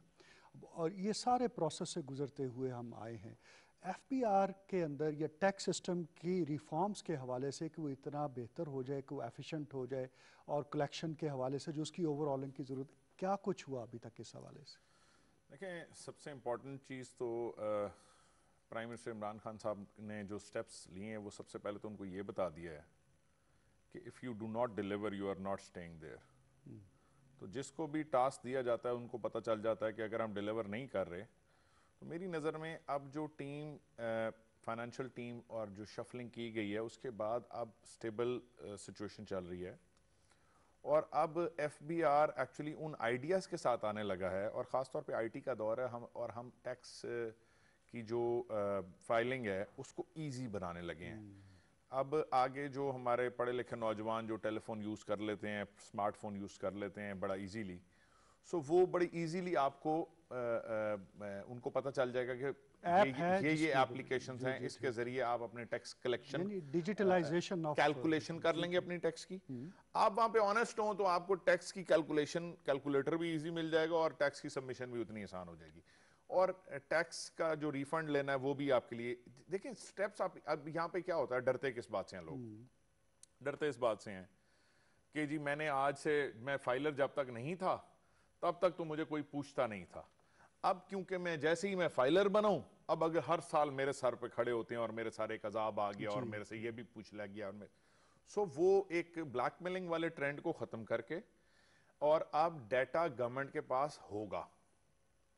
और ये सारे प्रोसेस से गुजरते हुए हम आए हैं। FBR के अंदर या टैक्स सिस्टम की रिफॉर्म्स के हवाले से कि वो इतना बेहतर हो जाए, कि वो एफिशिएंट हो जाए, और कलेक्शन के हवाले से जो उसकी ओवरऑलिंग की ज़रूरत, क्या कुछ हुआ अभी तक इस हवाले से? देखें, सबसे इम्पॉर्टेंट चीज़ तो प्राइम मिनिस्टर इमरान खान साहब ने जो स्टेप्स लिए हैं वो सबसे पहले तो उनको ये बता दिया है कि if you do not deliver you are not staying there. तो जिसको भी टास्क दिया जाता है उनको पता चल जाता है कि अगर हम डिलीवर नहीं कर रहे, तो मेरी नज़र में अब जो टीम फाइनेंशियल टीम और जो शफलिंग की गई है उसके बाद अब स्टेबल सिचुएशन चल रही है और अब FBR एक्चुअली उन आइडियाज़ के साथ आने लगा है और ख़ास तौर पे IT का दौर है। हम टैक्स की जो फाइलिंग है उसको इजी बनाने लगे हैं। अब आगे जो हमारे पढ़े लिखे नौजवान जो टेलीफोन यूज़ कर लेते हैं, स्मार्टफोन यूज़ कर लेते हैं बड़ा इजीली, सो वो बड़ी इजीली आपको उनको पता चल जाएगा कि ऐप है ये एप्लीकेशंस हैं, इसके जरिए आप अपने tax collection, digitalisation of calculation कर लेंगे अपनी टैक्स की। आप वहां पे ऑनेस्ट हो तो आपको टैक्स की कैलकुलेशन, कैलकुलेटर भी इजी मिल जाएगा और टैक्स की सबमिशन भी उतनी आसान हो जाएगी, और टैक्स का जो रिफंड लेना है वो भी आपके लिए। देखिए स्टेप्स आप, अब यहाँ पे क्या होता है, डरते किस बात से हैं लोग? डरते इस बात से हैं कि जी मैंने आज से, मैं फाइलर जब तक नहीं था तब तक तो मुझे कोई पूछता नहीं था, अब क्योंकि मैं जैसे ही मैं फाइलर बनाऊं, अब अगर हर साल मेरे सर पे खड़े होते हैं और मेरे सारे एक अजाब आ गया और मेरे से ये भी पूछ लिया गया, और सो वो एक ब्लैकमेलिंग वाले ट्रेंड को खत्म करके, और अब डाटा गवर्नमेंट के पास होगा।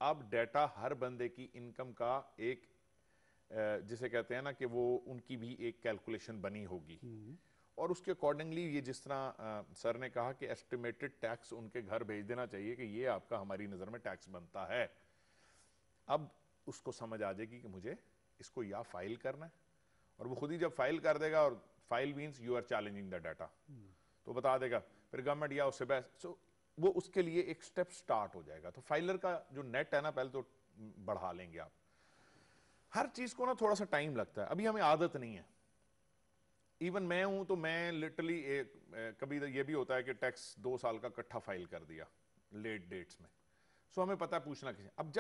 अब डाटा हर बंदे की इनकम का एक, जिसे कहते हैं ना कि वो उनकी भी एक कैलकुलेशन बनी होगी, और उसके अकॉर्डिंगली ये जिस तरह सर ने कहा कि एस्टिमेटेड टैक्स उनके घर भेज देना चाहिए कि ये आपका हमारी नज़र में टैक्स बनता है। अब उसको समझ आ जाएगी कि मुझे इसको या फाइल करना है, और वो खुद ही जब फाइल कर देगा, और file means you are challenging the data, तो बता देगा फिर गवर्नमेंट या उससे बेस्ट, सो वो उसके लिए एक स्टेप स्टार्ट हो जाएगा। तो फाइलर का जो नेट है ना, पहले तो बढ़ा लेंगे आप। हर चीज को ना थोड़ा सा टाइम लगता है, अभी हमें आदत नहीं है। इवन मैं हूं तो मैं लिटरली कभी ये भी होता है कि टैक्स 2 साल का इकट्ठा फाइल कर दिया लेट डेट्स में, सो हमें पता है पूछना किसी। अब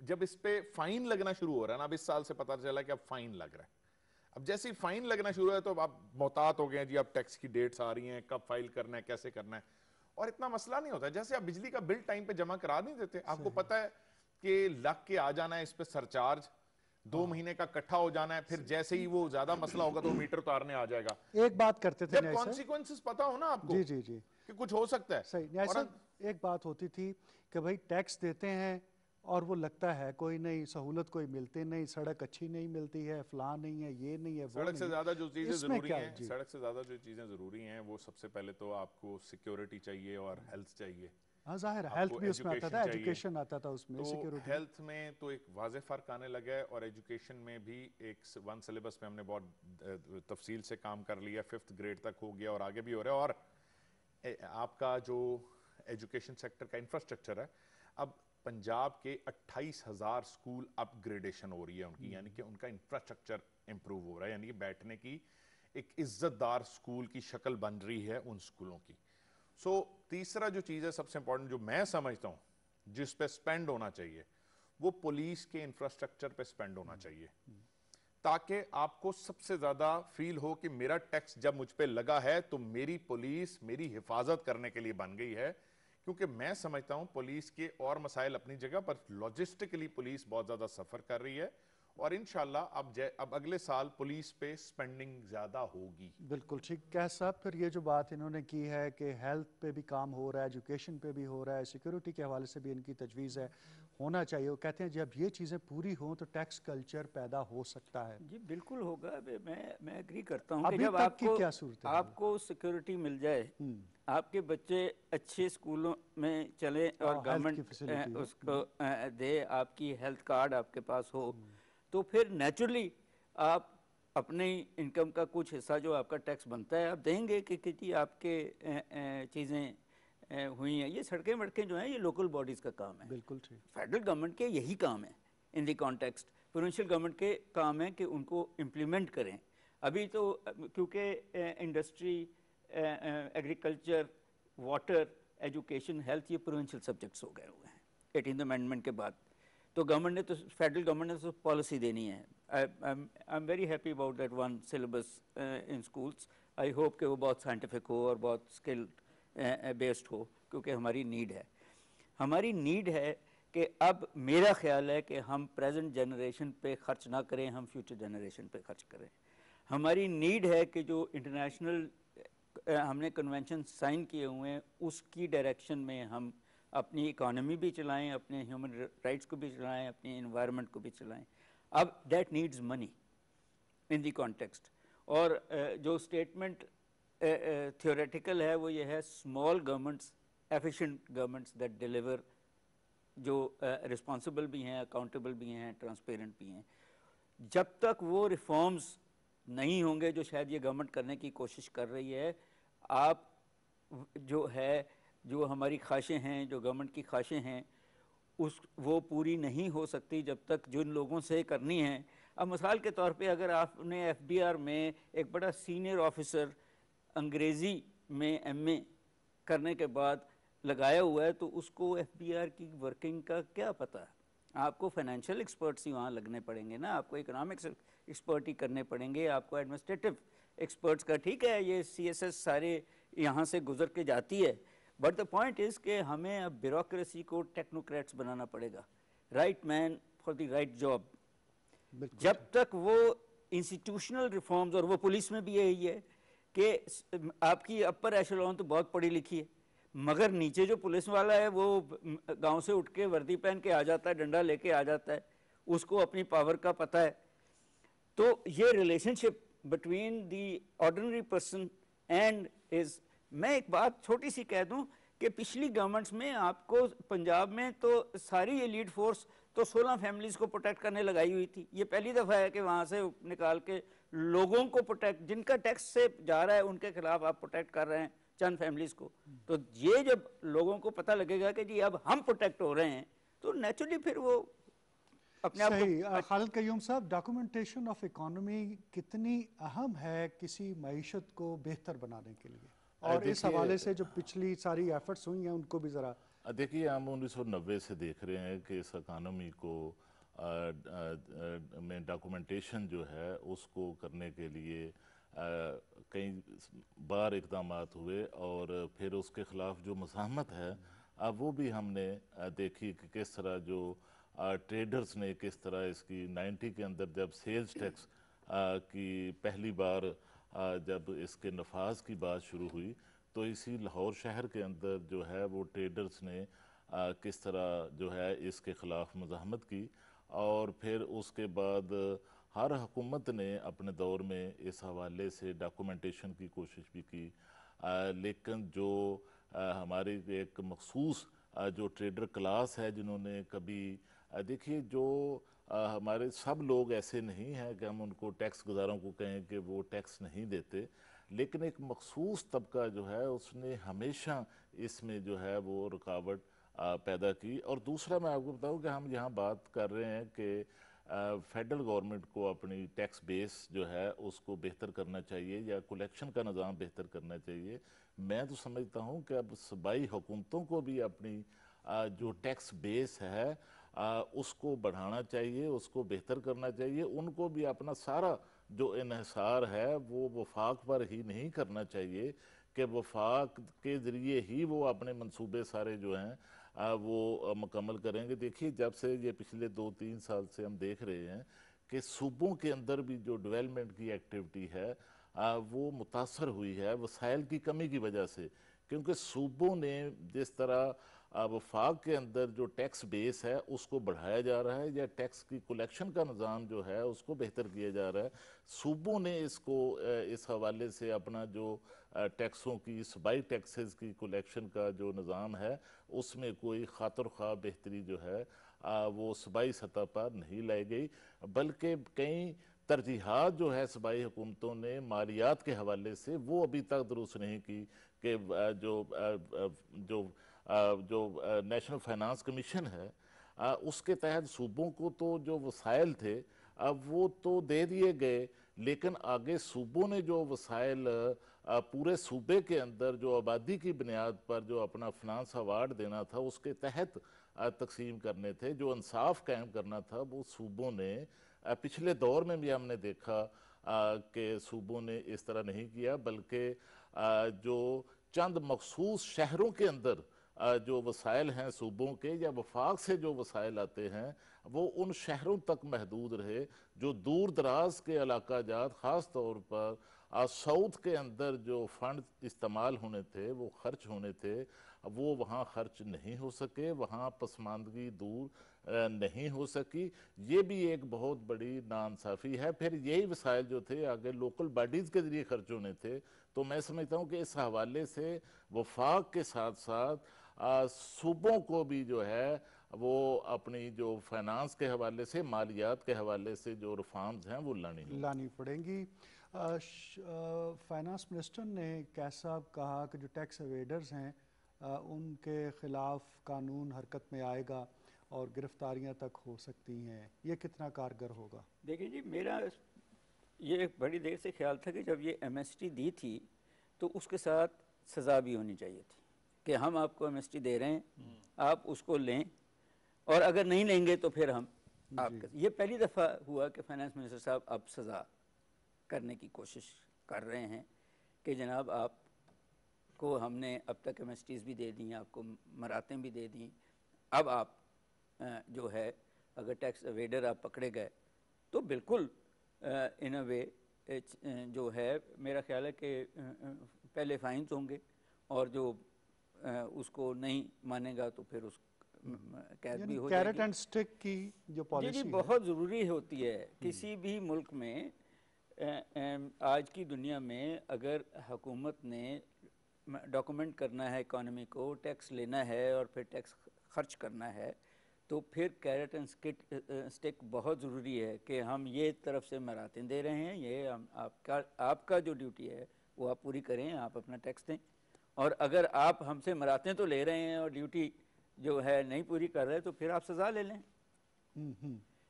जब इस पे फाइन लगना शुरू हो रहा है ना, अब इस साल से पता चला कि अब फाइन लग रहा है, अब जैसे ही फाइन लगना शुरू है तो आप मोहतात हो गए हैं जी, अब टैक्स की डेट्स आ रही हैं, कब फाइल करना है, कैसे करना है, और इतना मसला नहीं होता। जैसे आप बिजली का बिल टाइम पे जमा करा नहीं देते, आपको पता है कि लग के आ जाना है इस पे सरचार्ज, 2 महीने का इकट्ठा हो जाना है, फिर जैसे ही वो ज्यादा मसला होगा तो मीटर उतारने आ जाएगा। एक बात करते थे जब कॉन्सिक्वेंसेस पता हो ना आपको, जी जी जी, कि कुछ हो सकता है। सही न्याय साहब, एक बात होती थी कि भाई टैक्स देते हैं और वो लगता है कोई नहीं सहूलत कोई मिलती नहीं, सड़क अच्छी नहीं मिलती है, फलां नहीं है, ये नहीं है, वो सड़क से ज्यादा जो चीजें जरूरी हैं, जी। सड़क से ज्यादा जो चीजें जरूरी हैं, वो सबसे पहले तो आपको सिक्योरिटी चाहिए और हेल्थ चाहिए। हाँ जाहिर है, हेल्थ भी उसमें आता था, एजुकेशन आता था उसमें, तो सिक्योरिटी। हेल्थ में तो एक वाज़े फर्क आने लगा है, और एजुकेशन में भी एक वन सिलेबस में हमने बहुत तफसील से काम कर लिया, 5th ग्रेड तक हो गया और आगे भी हो रहा है। और आपका जो एजुकेशन सेक्टर का इंफ्रास्ट्रक्चर है, अब पंजाब के 28,000 स्कूल अपग्रेडेशन हो रही है उनकी, यानी कि उनका इंफ्रास्ट्रक्चर इंप्रूव हो रहा है, यानी कि बैठने की एक इज्जतदार स्कूल की शक्ल बन रही है उन स्कूलों की। सो तीसरा जो चीज़ है सबसे इंपॉर्टेंट, जो मैं समझता हूँ जिस पे स्पेंड होना चाहिए, वो पुलिस के इंफ्रास्ट्रक्चर पे स्पेंड होना चाहिए, ताकि आपको सबसे ज़्यादा फील हो कि मेरा टैक्स जब मुझ पे लगा है तो मेरी पुलिस मेरी हिफाजत करने के लिए बन गई है। क्योंकि मैं समझता हूँ पुलिस के और मसाइल अपनी जगह पर, लॉजिस्टिकली पुलिस बहुत ज़्यादा सफ़र कर रही है, और इंशाल्लाह अब अगले साल पुलिस पे स्पेंडिंग ज़्यादा होगी। बिल्कुल ठीक कह साहब। फिर ये जो बात इन्होंने की है कि हेल्थ पे भी काम हो रहा है, एजुकेशन पे भी हो रहा है, सिक्योरिटी के हवाले से भी इनकी तजवीज़ है, होना चाहिए। वो कहते हैं जब ये चीज़ें पूरी हों तो टैक्स कल्चर पैदा हो सकता है। जी बिल्कुल होगा। मैं एग्री करता हूँ कि अभी जब तक की क्या सूरत है? आपको सिक्योरिटी मिल जाए, आपके बच्चे अच्छे स्कूलों में चले और गवर्नमेंट उसको दे, आपकी हेल्थ कार्ड आपके पास हो, तो फिर नेचुरली आप अपनी इनकम का कुछ हिस्सा जो आपका टैक्स बनता है आप देंगे कि कितनी आपके चीज़ें हुई हैं। ये सड़कें वड़कें जो हैं ये लोकल बॉडीज़ का काम है, बिल्कुल ठीक। फेडरल गवर्नमेंट के यही काम है इन दी कॉन्टेक्स्ट, प्रोविंशियल गवर्नमेंट के काम है कि उनको इम्प्लीमेंट करें। अभी तो क्योंकि industry, agriculture, water, education, health ये प्रोविंशियल सब्जेक्ट्स हो गए हुए हैं 18th अमेंडमेंट के बाद, तो गवर्नमेंट ने तो, फेडरल गवर्नमेंट ने तो पॉलिसी देनी है। I am very happy about that one syllabus in schools. I hope कि वो बहुत साइंटिफिक हो और बहुत स्किल बेस्ड हो, क्योंकि हमारी नीड है। हमारी नीड है कि अब मेरा ख्याल है कि हम प्रेजेंट जनरेशन पे खर्च ना करें, हम फ्यूचर जनरेशन पे खर्च करें। हमारी नीड है कि जो इंटरनेशनल हमने कन्वेंशन साइन किए हुए हैं उसकी डायरेक्शन में हम अपनी इकोनॉमी भी चलाएं, अपने ह्यूमन राइट्स को भी चलाएं, अपनी इन्वायरमेंट को भी चलाएं। अब that needs money in the context. और जो स्टेटमेंट थियोरेटिकल है वो ये है, small governments, efficient governments that deliver, जो रिस्पॉन्सिबल भी हैं, अकाउंटेबल भी हैं, ट्रांसपेरेंट भी हैं। जब तक वो रिफॉर्म्स नहीं होंगे जो शायद ये गवर्नमेंट करने की कोशिश कर रही है, आप जो है जो हमारी ख्वाहिशें हैं, जो गवर्नमेंट की ख्वाहिशें हैं, वो पूरी नहीं हो सकती जब तक जिन लोगों से करनी है। अब मिसाल के तौर पे अगर आपने एफबीआर में एक बड़ा सीनियर ऑफिसर अंग्रेज़ी में एमए करने के बाद लगाया हुआ है, तो उसको एफबीआर की वर्किंग का क्या पता है? आपको फाइनेंशियल एक्सपर्ट्स ही वहाँ लगने पड़ेंगे ना, आपको इकोनॉमिक्स एक्सपर्ट ही करने पड़ेंगे, आपको एडमिनिस्ट्रेटिव एक्सपर्ट्स का, ठीक है ये सीएसएस सारे यहाँ से गुजर के जाती है, बट द पॉइंट इज़ कि हमें अब ब्यूरोक्रेसी को टेक्नोक्रेट्स बनाना पड़ेगा, right man for the right job. जब तक वो इंस्टीट्यूशनल रिफॉर्म्स, और वो पुलिस में भी यही है कि आपकी अपर एशेलॉन तो बहुत पढ़ी लिखी है, मगर नीचे जो पुलिस वाला है वो गांव से उठ के वर्दी पहन के आ जाता है, डंडा लेके आ जाता है, उसको अपनी पावर का पता है। तो ये relationship between the ordinary person and is, मैं एक बात छोटी सी कह दूं कि पिछली गवर्नमेंट्स में आपको पंजाब में तो सारी एलीट फोर्स तो 16 फैमिलीज़ को प्रोटेक्ट करने लगाई हुई थी। ये पहली दफ़ा है कि वहाँ से निकाल के लोगों को प्रोटेक्ट, जिनका टैक्स से जा रहा है उनके खिलाफ आप प्रोटेक्ट कर रहे हैं चंद फैमिलीज़ को। तो ये जब लोगों को पता लगेगा कि जी अब हम प्रोटेक्ट हो रहे हैं, तो नेचुरली फिर वो अपने आप को। खालिद कयूम साहब, डॉक्यूमेंटेशन ऑफ इकोनॉमी कितनी अहम है किसी मईशत को बेहतर बनाने के लिए, और इस हवाले से जो पिछली सारी एफर्ट्स हुई हैं उनको भी ज़रा देखिए। हम 1990 से देख रहे हैं कि इस इकानमी को में डॉक्यूमेंटेशन जो है उसको करने के लिए कई बार इक़दाम हुए, और फिर उसके ख़िलाफ़ जो मज़ाहमत है वो भी हमने देखी कि किस तरह जो ट्रेडर्स ने किस तरह इसकी 90 के अंदर जब सेल्स टैक्स की पहली बार जब इसके नफाज की बात शुरू हुई, तो इसी लाहौर शहर के अंदर जो है वो ट्रेडर्स ने किस तरह जो है इसके ख़िलाफ़ मज़ाहमत की, और फिर उसके बाद हर हुकूमत ने अपने दौर में इस हवाले से डॉक्यूमेंटेशन की कोशिश भी की, लेकिन जो हमारी एक मखसूस जो ट्रेडर क्लास है जिन्होंने कभी देखिए जो हमारे सब लोग ऐसे नहीं हैं कि हम उनको टैक्स गुजारों को कहें कि वो टैक्स नहीं देते, लेकिन एक मखसूस तबका जो है उसने हमेशा इसमें जो है वो रुकावट पैदा की। और दूसरा मैं आपको बताऊं कि हम यहाँ बात कर रहे हैं कि फेडरल गवर्नमेंट को अपनी टैक्स बेस जो है उसको बेहतर करना चाहिए या कलेक्शन का निज़ाम बेहतर करना चाहिए। मैं तो समझता हूँ कि अब सूबाई हुकूमतों को भी अपनी जो टैक्स बेस है उसको बढ़ाना चाहिए, उसको बेहतर करना चाहिए। उनको भी अपना सारा जो इन्हिसार है वो वफाक पर ही नहीं करना चाहिए कि वफाक के ज़रिए ही वो अपने मंसूबे सारे जो हैं वो मुकम्मल करेंगे। देखिए जब से ये पिछले 2-3 साल से हम देख रहे हैं कि सूबों के अंदर भी जो डेवलपमेंट की एक्टिविटी है वो मुतासर हुई है वसाइल की कमी की वजह से, क्योंकि सूबों ने जिस तरह वफाक के अंदर जो टैक्स बेस है उसको बढ़ाया जा रहा है या टैक्स की कलेक्शन का निज़ाम जो है उसको बेहतर किया जा रहा है, सूबों ने इसको इस हवाले से अपना जो टैक्सों की सूबाई टैक्सेस की कलेक्शन का जो निज़ाम है उसमें कोई खातर ख्वाह बेहतरी जो है वो सूबाई सतह पर नहीं लाई गई, बल्कि कई तरजीहात जो है सूबाई हुकूमतों ने मालियात के हवाले से वो अभी तक दुरुस्त नहीं की कि जो नेशनल फाइनेंस कमीशन है उसके तहत सूबों को तो जो वसाइल थे अब वो तो दे दिए गए, लेकिन आगे सूबों ने जो वसाइल पूरे सूबे के अंदर जो आबादी की बुनियाद पर जो अपना फिनांस अवार्ड देना था उसके तहत तकसीम करने थे, जो इंसाफ कायम करना था, वो सूबों ने पिछले दौर में भी हमने देखा कि सूबों ने इस तरह नहीं किया, बल्कि जो चंद मखसूस शहरों के अंदर जो वसाइल हैं सूबों के या वफाक से जो वसाइल आते हैं वो उन शहरों तक महदूद रहे। जो दूर दराज के इलाका जात ख़ास तौर पर साउथ के अंदर जो फंड इस्तेमाल होने थे वो खर्च होने थे वो वहाँ खर्च नहीं हो सके, वहाँ पसमानदगी दूर नहीं हो सकी। ये भी एक बहुत बड़ी नाइंसाफ़ी है। फिर यही वसाइल जो थे आगे लोकल बॉडीज़ के ज़रिए खर्च होने थे। तो मैं समझता हूँ कि इस हवाले से वफाक के साथ साथ सूबों को भी जो है वो अपनी जो फाइनेंस के हवाले से मालियात के हवाले से जो रिफॉर्म्स हैं वो लानी पड़ेंगी। फाइनेंस मिनिस्टर ने कैसा कहा कि जो टैक्स अवेडर्स हैं उनके खिलाफ कानून हरकत में आएगा और गिरफ्तारियां तक हो सकती हैं, ये कितना कारगर होगा? देखिए जी, मेरा ये बड़ी देर से ख्याल था कि जब ये एमएसटी दी थी तो उसके साथ सज़ा भी होनी चाहिए थी कि हम आपको एमएसटी दे रहे हैं, आप उसको लें, और अगर नहीं लेंगे तो फिर हम आपका। ये पहली दफ़ा हुआ कि फाइनेंस मिनिस्टर साहब अब सज़ा करने की कोशिश कर रहे हैं कि जनाब आपको हमने अब तक एमएसटीज़ भी दे दी, आपको मरातें भी दे दी, अब आप जो है अगर टैक्स एवेडर आप पकड़े गए तो बिल्कुल इन अ वे जो है मेरा ख्याल है कि पहले फाइन्स होंगे और जो उसको नहीं मानेगा तो फिर उस कैद भी हो कैरेट जाएगी। एंड स्टिक की जो पॉलिसी जी बहुत ज़रूरी होती है किसी भी मुल्क में। आज की दुनिया में अगर हुकूमत ने डॉक्यूमेंट करना है इकॉनमी को, टैक्स लेना है और फिर टैक्स खर्च करना है, तो फिर कैरेट एंड स्टिक बहुत ज़रूरी है कि हम ये तरफ से मरातें दे रहे हैं, ये आपका जो ड्यूटी है वो आप पूरी करें, आप अपना टैक्स दें, और अगर आप हमसे मरातें तो ले रहे हैं और ड्यूटी जो है नहीं पूरी कर रहे तो फिर आप सज़ा ले लें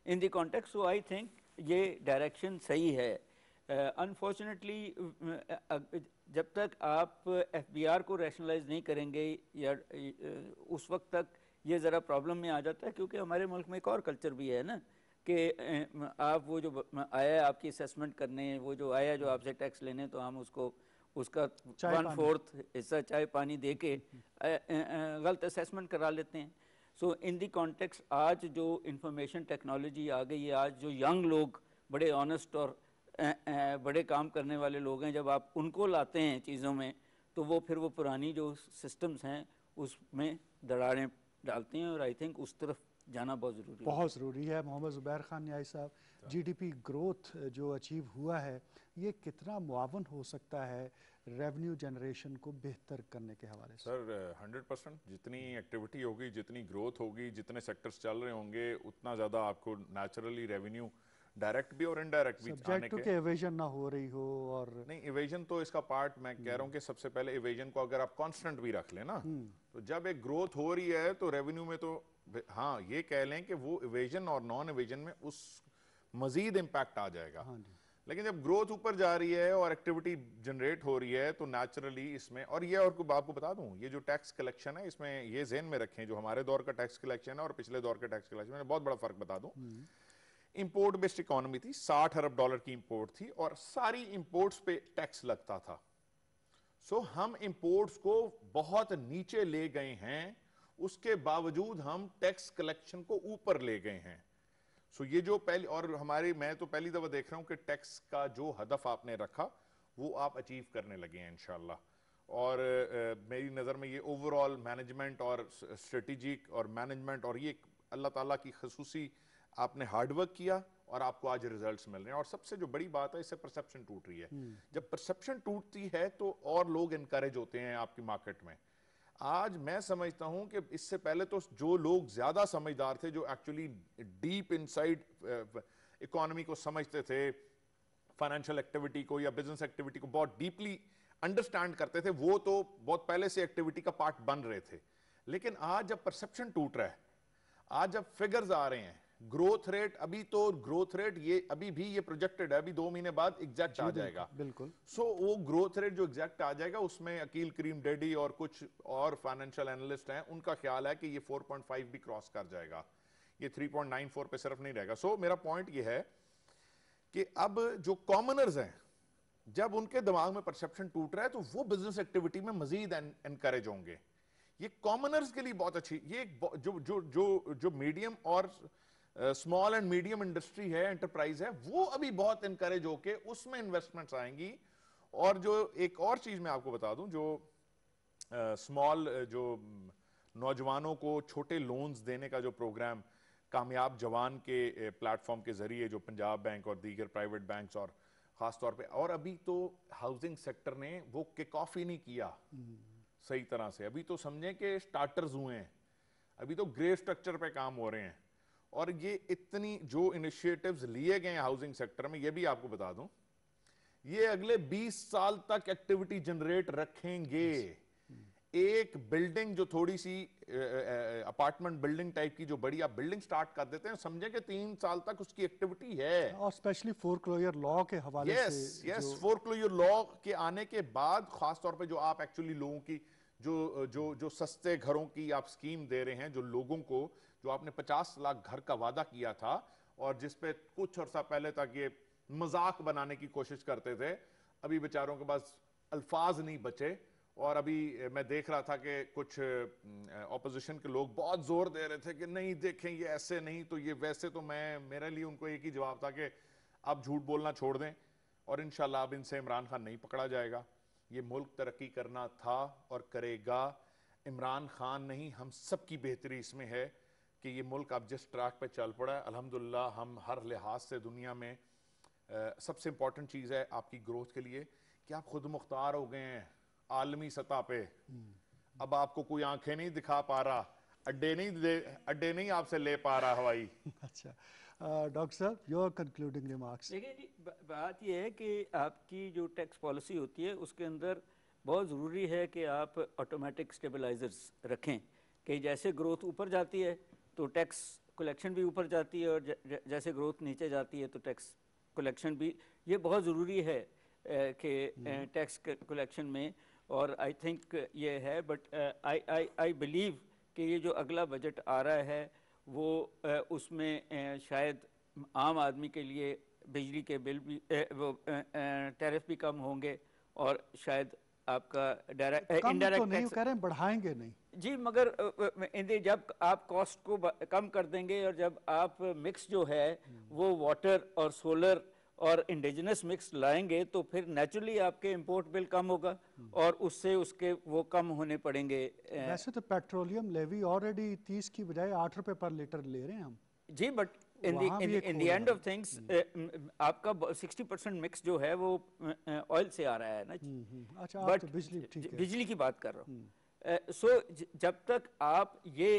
in the context. So I think ये डायरेक्शन सही है। अनफॉर्चुनेटली जब तक आप एफबीआर को रैशनलाइज नहीं करेंगे या उस वक्त तक ये ज़रा प्रॉब्लम में आ जाता है, क्योंकि हमारे मुल्क में एक और कल्चर भी है ना कि आप वो जो आया आपकी असेसमेंट करने, वो जो आया जो आपसे टैक्स लेने, तो हम उसका 1/4 हिस्सा चाय पानी दे के गलत असेसमेंट करा लेते हैं। सो इन दी कॉन्टेक्स्ट आज जो इंफॉर्मेशन टेक्नोलॉजी आ गई है, आज जो यंग लोग बड़े ऑनेस्ट और बड़े काम करने वाले लोग हैं, जब आप उनको लाते हैं चीज़ों में तो वो फिर वो पुरानी जो सिस्टम्स हैं उसमें दरारें डालती हैं, और आई थिंक उस तरफ जाना बहुत ज़रूरी है। मोहम्मद ज़ुबैर खान न्याई साहब, जीडीपी ग्रोथ जो अचीव हुआ है ये कितना मुआवन हो सकता है रेवेन्यू जनरेशन को बेहतर करने के हवाले से? सर 100%। जितनी एक्टिविटी होगी, जितनी ग्रोथ होगी, जितने सेक्टर्स चल रहे होंगे, उतना ज़्यादा आपको नेचुरली रेवेन्यू डायरेक्ट भी और इनडायरेक्ट भी आने के। इवेजन ना हो रही हो, और नहीं इवेजन तो इसका पार्ट, मैं कह रहा हूँ कि सबसे पहले इवेजन को अगर आप कांस्टेंट भी रख लें ना, तो जब एक ग्रोथ हो रही है तो रेवेन्यू में तो हाँ ये कह लें कि वो इवेजन और नॉन इवेजन में उस मजीद इम्पैक्ट आ जाएगा। लेकिन जब ग्रोथ ऊपर जा रही है और एक्टिविटी जनरेट हो रही है तो नेचुरली इसमें, और ये और आपको बता दूं, ये जो टैक्स कलेक्शन है इसमें ये ज़हन में रखें, जो हमारे दौर का टैक्स कलेक्शन है और पिछले दौर का टैक्स कलेक्शन में बहुत बड़ा फर्क बता दूं। इंपोर्ट बेस्ड इकोनॉमी थी, $60 अरब की इंपोर्ट थी और सारी इंपोर्ट्स पे टैक्स लगता था। सो हम इंपोर्ट्स को बहुत नीचे ले गए हैं, उसके बावजूद हम टैक्स कलेक्शन को ऊपर ले गए हैं। सो ये जो पहली, और हमारी, मैं तो पहली दफा देख रहा हूं कि टैक्स का जो हदफ आपने रखा वो आप अचीव करने लगे हैं इंशाल्लाह। और मेरी नज़र में ये ओवरऑल मैनेजमेंट और स्ट्रेटेजिक और मैनेजमेंट, और ये अल्लाह ताला की खसूसी आपने हार्डवर्क किया और आपको आज रिजल्ट्स मिल रहे हैं। और सबसे जो बड़ी बात है, इससे परसेप्शन टूट रही है। जब परसेप्शन टूटती है तो और लोग इनकरेज होते हैं आपकी मार्केट में। आज मैं समझता हूं कि इससे पहले तो जो लोग ज्यादा समझदार थे, जो एक्चुअली डीप इनसाइड इकोनॉमी को समझते थे, फाइनेंशियल एक्टिविटी को या बिजनेस एक्टिविटी को बहुत डीपली अंडरस्टैंड करते थे, वो तो बहुत पहले से एक्टिविटी का पार्ट बन रहे थे। लेकिन आज जब परसेप्शन टूट रहा है, आज जब फिगर्स आ रहे हैं, ग्रोथ रेट, अभी तो ग्रोथ रेट ये अभी भी ये प्रोजेक्टेड है, अभी 2 महीने बाद एग्जैक्ट आ जाएगा। बिल्कुल। सो वो ग्रोथ रेट जो एग्जैक्ट आ जाएगा, उसमें अकील करीम डेडी और कुछ और फाइनेंशियल एनालिस्ट हैं, उनका ख्याल है कि ये 4.5 भी क्रॉस कर जाएगा, ये 3.94 पे सिर्फ नहीं रहेगा। सो मेरा पॉइंट ये है कि अब जो कॉमनर्स हैं, जब उनके दिमाग में परसेप्शन टूट रहा है तो वो बिजनेस एक्टिविटी में मजीद एनकरेज होंगे। ये कॉमनर्स के लिए बहुत अच्छी, ये जो जो जो जो मीडियम और स्मॉल एंड मीडियम इंडस्ट्री है, एंटरप्राइज है, वो अभी बहुत इनकरेज होके उसमें इन्वेस्टमेंट्स आएंगी। और जो एक और चीज मैं आपको बता दूं, जो स्मॉल जो नौजवानों को छोटे लोन्स देने का जो प्रोग्राम कामयाब जवान के प्लेटफॉर्म के जरिए, जो पंजाब बैंक और दीगर प्राइवेट बैंक्स और खास तौर पे, और अभी तो हाउसिंग सेक्टर ने वो किक ऑफ ही नहीं किया सही तरह से। अभी तो समझें कि स्टार्टर्स हुए हैं, अभी तो ग्रे स्ट्रक्चर पे काम हो रहे हैं। और ये इतनी जो इनिशिएटिव्स लिए गए हैं हाउसिंग सेक्टर में, ये भी आपको बता दूं, ये अगले 20 साल तक एक्टिविटी जनरेट रखेंगे। एक बिल्डिंग जो थोड़ी सी अपार्टमेंट बिल्डिंग टाइप की जो बड़ी आप बिल्डिंग स्टार्ट कर देते हैं, समझे कि 3 साल तक उसकी एक्टिविटी है। और स्पेशली फोरक्लोजर लॉ के हवाले यस से यस, जो फोरक्लोजर लॉ के आने के बाद खास तौर पे जो आप एक्चुअली लोगों की जो जो जो सस्ते घरों की आप स्कीम दे रहे हैं, जो लोगों को, जो आपने 50 लाख घर का वादा किया था और जिस पे कुछ अर्सा पहले तक ये मजाक बनाने की कोशिश करते थे, अभी बेचारों के पास अल्फाज नहीं बचे। और अभी मैं देख रहा था कि कुछ ऑपोजिशन के लोग बहुत जोर दे रहे थे कि नहीं देखें ये ऐसे नहीं तो ये वैसे, तो मैं, मेरे लिए उनको एक ही जवाब था कि आप झूठ बोलना छोड़ दें और इंशाल्लाह अब इनसे इमरान खान नहीं पकड़ा जाएगा। ये मुल्क तरक्की करना था और करेगा। इमरान खान नहीं, हम सब की बेहतरी इसमें है कि ये मुल्क अब जिस ट्रैक पे चल पड़ा है, अल्हम्दुलिल्लाह हम हर लिहाज से दुनिया में सबसे इंपॉर्टेंट चीज़ है आपकी ग्रोथ के लिए कि आप खुद मुख्तार हो गए हैं आलमी सतह पे। अब आपको कोई आंखें नहीं दिखा पा रहा, अड्डे नहीं आपसे ले पा रहा हवाई। अच्छा, डॉक्टर साहब, योर कंक्लूडिंग रिमार्क्स। देखिए जी, बात यह है कि आपकी जो टैक्स पॉलिसी होती है उसके अंदर बहुत ज़रूरी है कि आप ऑटोमेटिक स्टेबलाइजर्स रखें कि जैसे ग्रोथ ऊपर जाती है तो टैक्स कलेक्शन भी ऊपर जाती है और जैसे ग्रोथ नीचे जाती है तो टैक्स कलेक्शन भी, ये बहुत ज़रूरी है कि टैक्स कलेक्शन में। और आई थिंक ये है, बट आई बिलीव कि ये जो अगला बजट आ रहा है वो उसमें शायद आम आदमी के लिए बिजली के बिल भी वो टैरिफ भी कम होंगे और शायद आपका डायरेक्ट कम तो इनडायरेक्ट नहीं टैक्स कह रहे हैं, बढ़ाएंगे नहीं जी, मगर जब आप कॉस्ट को कम कर देंगे और जब आप मिक्स जो है वो वाटर और सोलर और इंडिजिनस मिक्स लाएंगे तो फिर नेचुरली आपके इंपोर्ट बिल कम होगा और उससे उसके वो कम होने पड़ेंगे। वैसे तो पेट्रोलियम लेवी ऑलरेडी 30 की बजाय 8 रुपए पर लीटर ले रहे हैं हम। जी, बट वहाँ भी एक इन द हो एंड रहा ऑफ थिंग्स आपका 60% मिक्स जो है वो ऑयल से आ रहा है ना जी। अच्छा, आप तो बिजली, ठीक है। बिजली की बात कर रहा हूँ। सो जब तक आप ये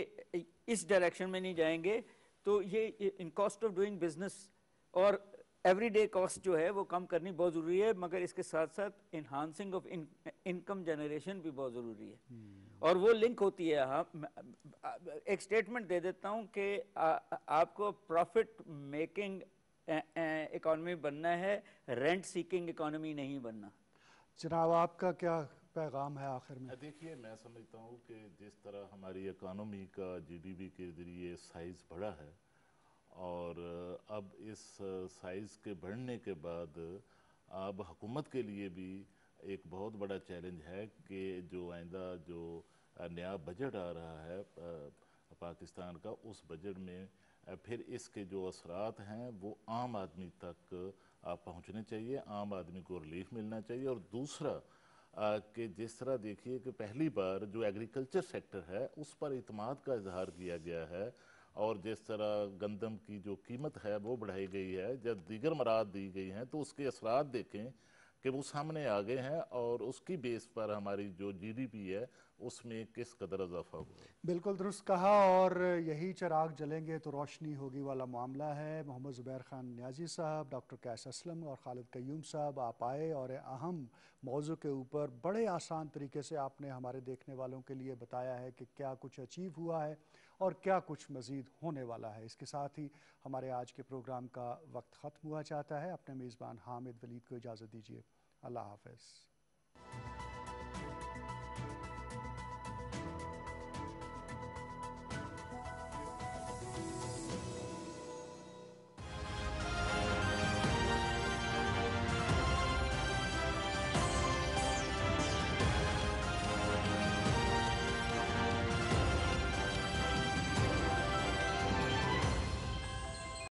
इस डायरेक्शन में नहीं जाएंगे तो ये in cost of doing business और एवरीडे कॉस्ट जो है वो कम करनी बहुत ज़रूरी है, मगर इसके साथ साथ इन्हांसिंग ऑफ इनकम जनरेशन भी बहुत ज़रूरी है और वो लिंक होती है। हम एक स्टेटमेंट दे देता हूँ कि आपको प्रॉफिट मेकिंग इकोनॉमी बनना है, रेंट सीकिंग इकोनॉमी नहीं बनना। जनाब, आपका क्या पैगाम है आखिर में? देखिए, मैं समझता हूँ कि जिस तरह हमारी इकोनॉमी का जीडीपी के ज़रिए साइज़ बढ़ा है और अब इस साइज़ के बढ़ने के बाद अब हुकूमत के लिए भी एक बहुत बड़ा चैलेंज है कि जो आइंदा जो नया बजट आ रहा है पाकिस्तान का, उस बजट में फिर इसके जो असरात हैं वो आम आदमी तक पहुंचने चाहिए, आम आदमी को रिलीफ मिलना चाहिए। और दूसरा कि जिस तरह देखिए कि पहली बार जो एग्रीकल्चर सेक्टर है उस पर इत्मीद का इजहार किया गया है और जिस तरह गंदम की जो कीमत है वो बढ़ाई गई है, जब दीगर मराद दी गई हैं तो उसके असरात देखें कि वो सामने आ गए हैं और उसकी बेस पर हमारी जो जीडीपी है उसमें किस कदर इजाफा हुआ है। बिल्कुल दुरुस्त कहा, और यही चिराग जलेंगे तो रोशनी होगी वाला मामला है। मोहम्मद ज़ुबैर खान नियाज़ी साहब, डॉक्टर कैस असलम और खालिद कयूम साहब, आप आए और अहम मौजू के ऊपर बड़े आसान तरीके से आपने हमारे देखने वालों के लिए बताया है कि क्या कुछ अचीव हुआ है और क्या कुछ मज़ीद होने वाला है। इसके साथ ही हमारे आज के प्रोग्राम का वक्त ख़त्म हुआ चाहता है। अपने मेज़बान हामिद वलीद को इजाज़त दीजिए। अल्लाह हाफ़िज़।